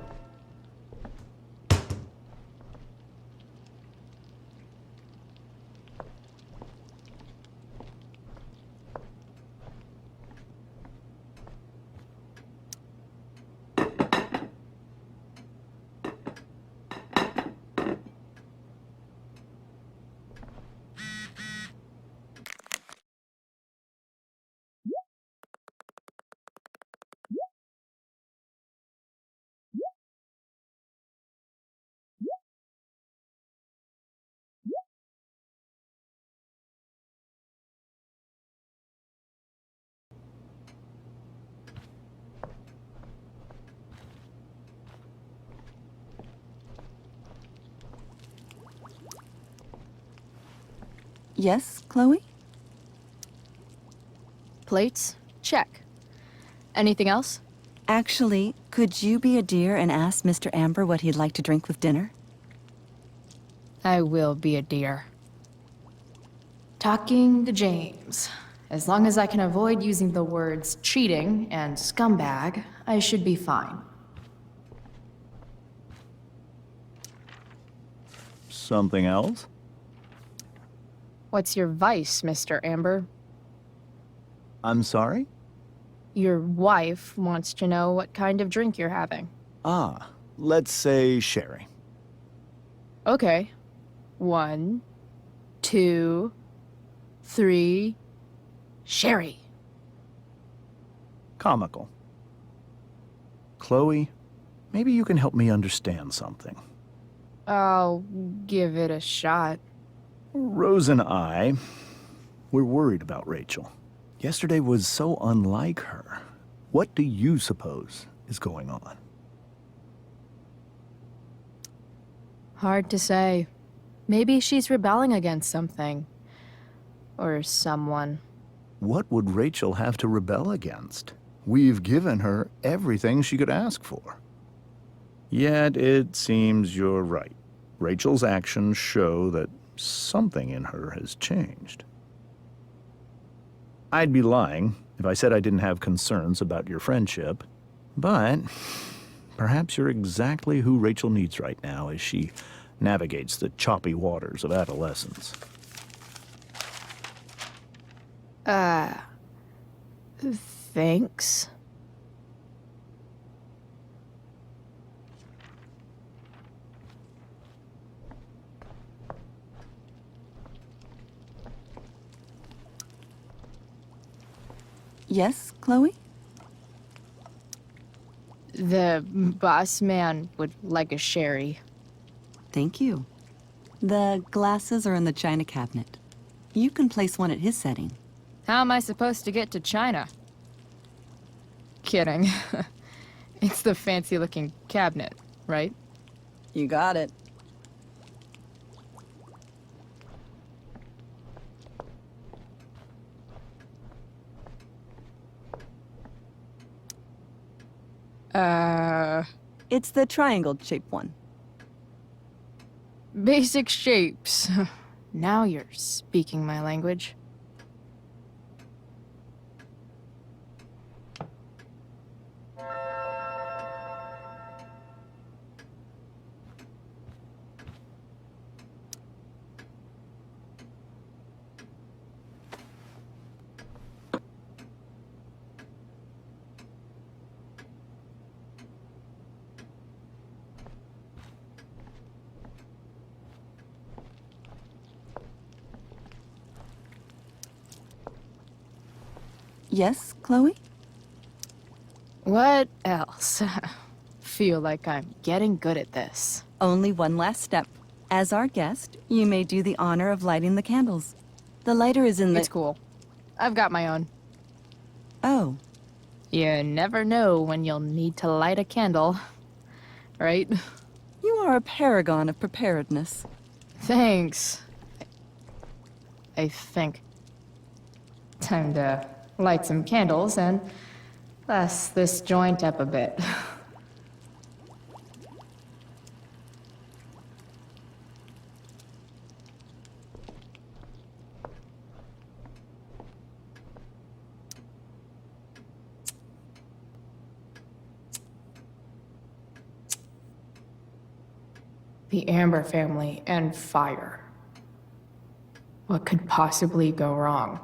Yes, Chloe? Plates? Check. Anything else? Actually, could you be a dear and ask Mr. Amber what he'd like to drink with dinner? I will be a dear. Talking to James. As long as I can avoid using the words cheating and scumbag, I should be fine. Something else? What's your vice, Mr. Amber? I'm sorry? Your wife wants to know what kind of drink you're having. Ah, let's say sherry. Okay. 1, 2, 3... Sherry. Comical. Chloe, maybe you can help me understand something. I'll give it a shot. Rose and I, we're worried about Rachel. Yesterday was so unlike her. What do you suppose is going on? Hard to say. Maybe she's rebelling against something. Or someone. What would Rachel have to rebel against? We've given her everything she could ask for. Yet it seems you're right. Rachel's actions show that something in her has changed. I'd be lying if I said I didn't have concerns about your friendship, but perhaps you're exactly who Rachel needs right now as she navigates the choppy waters of adolescence. Thanks. Yes, Chloe? The boss man would like a sherry. Thank you. The glasses are in the china cabinet. You can place one at his setting. How am I supposed to get to China? Kidding. It's the fancy-looking cabinet, right? You got it. It's the triangle-shaped one. Basic shapes. Now you're speaking my language. Yes, Chloe? What else? Feel like I'm getting good at this. Only one last step. As our guest, you may do the honor of lighting the candles. The lighter is in the... It's cool. I've got my own. Oh. You never know when you'll need to light a candle, right? You are a paragon of preparedness. Thanks. I think. Time to light some candles and bless this joint up a bit. The Amber family and fire. What could possibly go wrong?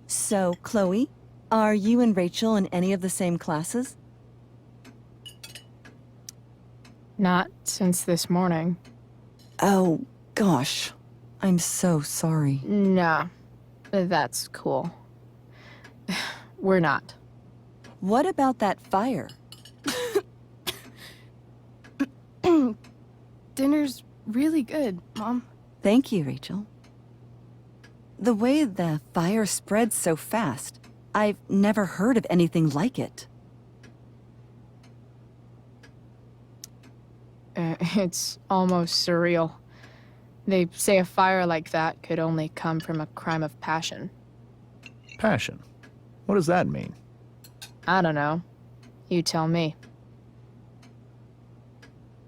So, Chloe, are you and Rachel in any of the same classes? Not since this morning. Oh, gosh. I'm so sorry. Nah, that's cool. We're not. What about that fire? Dinner's really good, Mom. Thank you, Rachel. The way the fire spreads so fast, I've never heard of anything like it. It's almost surreal. They say a fire like that could only come from a crime of passion. Passion? What does that mean? I don't know. You tell me.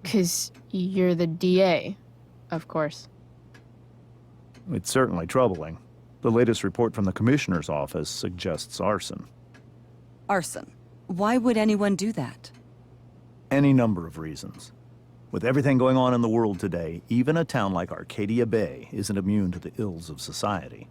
'Cause you're the DA, of course. It's certainly troubling. The latest report from the Commissioner's office suggests arson. Arson. Why would anyone do that? Any number of reasons. With everything going on in the world today, even a town like Arcadia Bay isn't immune to the ills of society.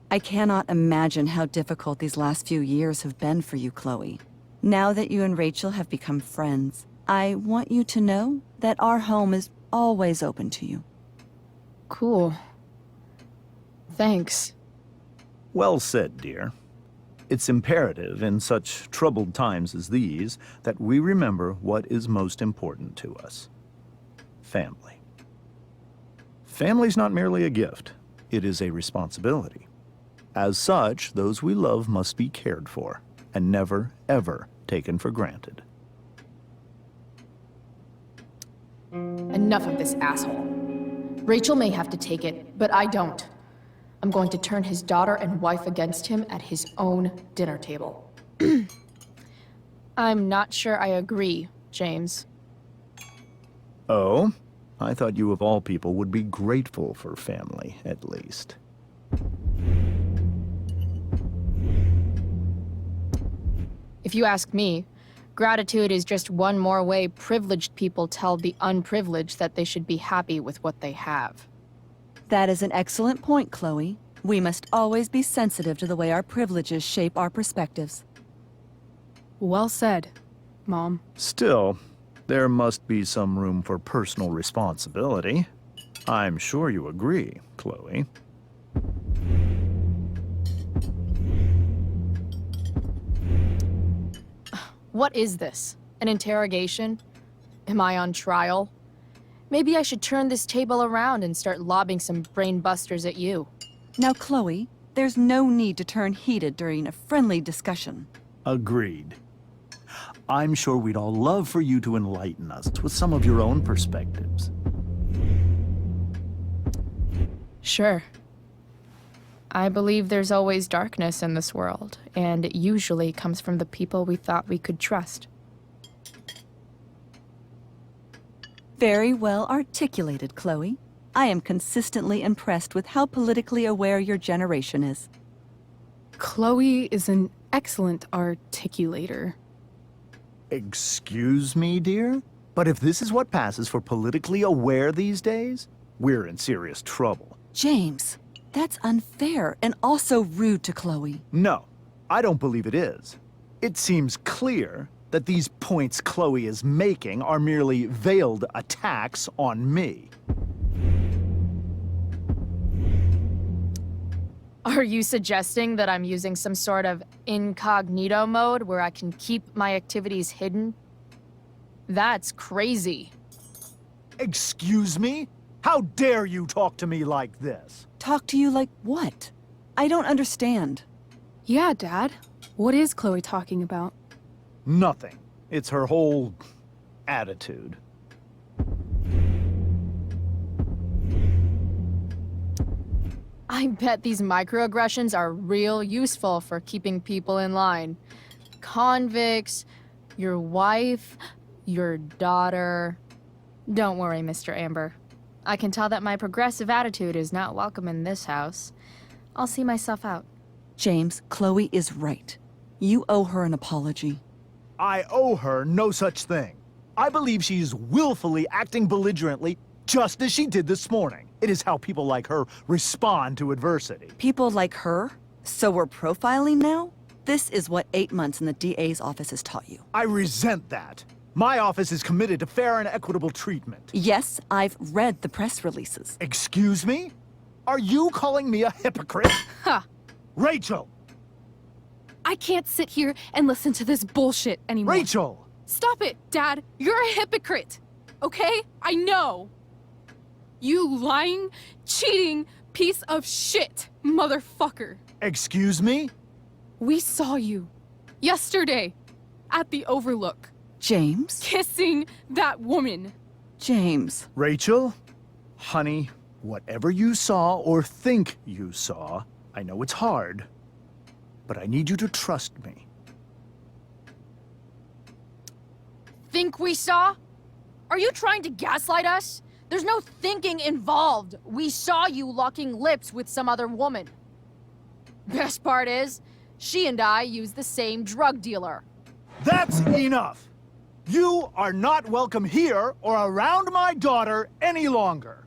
I cannot imagine how difficult these last few years have been for you, Chloe. Now that you and Rachel have become friends, I want you to know that our home is always open to you. Cool. Thanks. Well said, dear. It's imperative in such troubled times as these that we remember what is most important to us. Family. Family's not merely a gift, it is a responsibility. As such, those we love must be cared for and never, ever taken for granted. Enough of this asshole. Rachel may have to take it, but I don't. I'm going to turn his daughter and wife against him at his own dinner table. I'm not sure I agree, James. Oh? I thought you of all people would be grateful for family, at least. If you ask me, gratitude is just one more way privileged people tell the unprivileged that they should be happy with what they have. That is an excellent point, Chloe. We must always be sensitive to the way our privileges shape our perspectives. Well said, Mom. Still, there must be some room for personal responsibility. I'm sure you agree, Chloe. What is this? An interrogation? Am I on trial? Maybe I should turn this table around and start lobbing some brain busters at you. Now, Chloe, There's no need to turn heated during a friendly discussion. Agreed. I'm sure we'd all love for you to enlighten us with some of your own perspectives. Sure. I believe there's always darkness in this world, and it usually comes from the people we thought we could trust. Very well articulated, Chloe. I am consistently impressed with how politically aware your generation is. Chloe is an excellent articulator. Excuse me, dear? But if this is what passes for politically aware these days, we're in serious trouble. James, that's unfair and also rude to Chloe. No, I don't believe it is. It seems clear that these points Chloe is making are merely veiled attacks on me. Are you suggesting that I'm using some sort of incognito mode where I can keep my activities hidden? That's crazy. Excuse me? How dare you talk to me like this? Talk to you like what? I don't understand. Yeah, Dad. What is Chloe talking about? Nothing. It's her whole attitude. I bet these microaggressions are real useful for keeping people in line. Convicts, your wife, your daughter. Don't worry, Mr. Amber. I can tell that my progressive attitude is not welcome in this house. I'll see myself out. James, Chloe is right. You owe her an apology. I owe her no such thing. I believe she's willfully acting belligerently, just as she did this morning. It is how people like her respond to adversity. People like her? So we're profiling now? This is what 8 months in the DA's office has taught you. I resent that. My office is committed to fair and equitable treatment. Yes, I've read the press releases. Excuse me? Are you calling me a hypocrite? Ha! Rachel! I can't sit here and listen to this bullshit anymore. Rachel! Stop it, Dad! You're a hypocrite! Okay? I know! You lying, cheating piece of shit, motherfucker! Excuse me? We saw you yesterday at the Overlook. James? Kissing that woman. James. Rachel? Honey, whatever you saw or think you saw, I know it's hard, but I need you to trust me. Think we saw? Are you trying to gaslight us? There's no thinking involved. We saw you locking lips with some other woman. Best part is, she and I use the same drug dealer. That's enough! You are not welcome here or around my daughter any longer.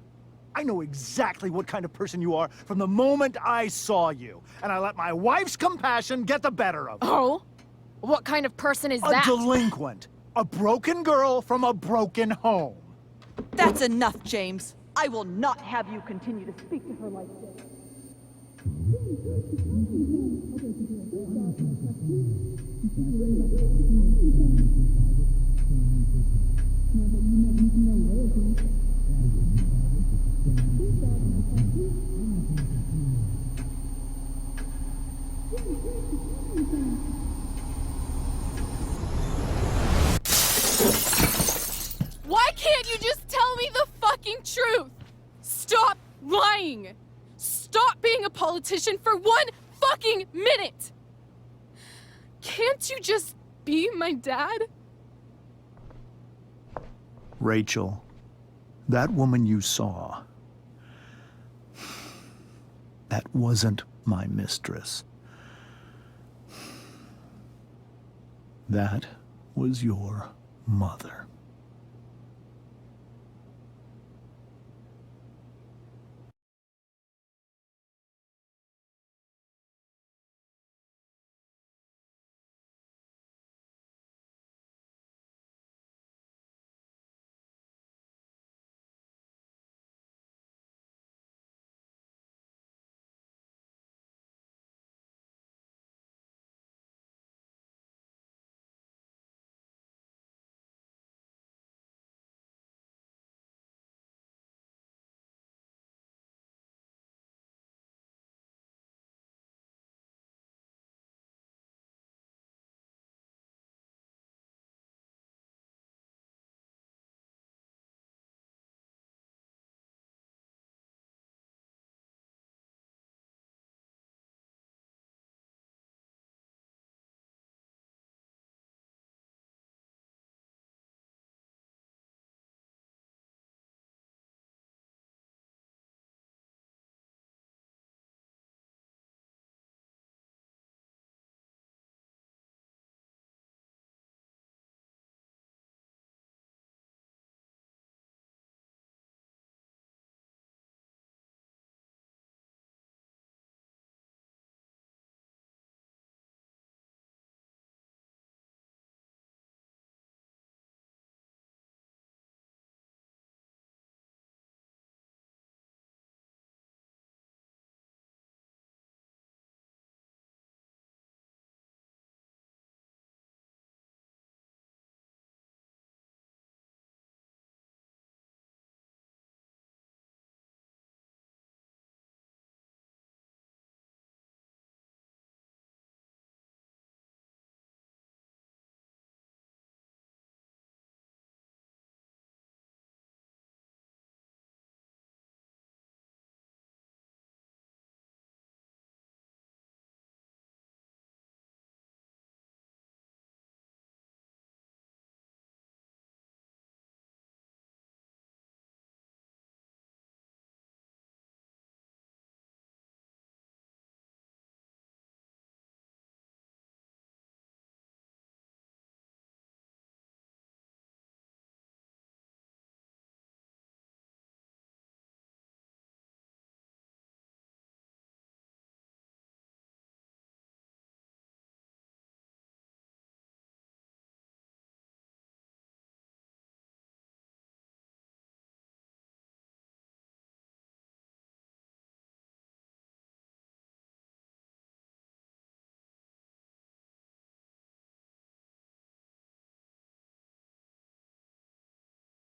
I know exactly what kind of person you are from the moment I saw you, and I let my wife's compassion get the better of me. Oh? What kind of person is A that? delinquent. A broken girl from a broken home. That's enough, James. I will not have you continue to speak to her like this. Why can't you just tell me the fucking truth? Stop lying! Stop being a politician for 1 fucking minute! Can't you just be my dad? Rachel, that woman you saw, that wasn't my mistress. That was your mother.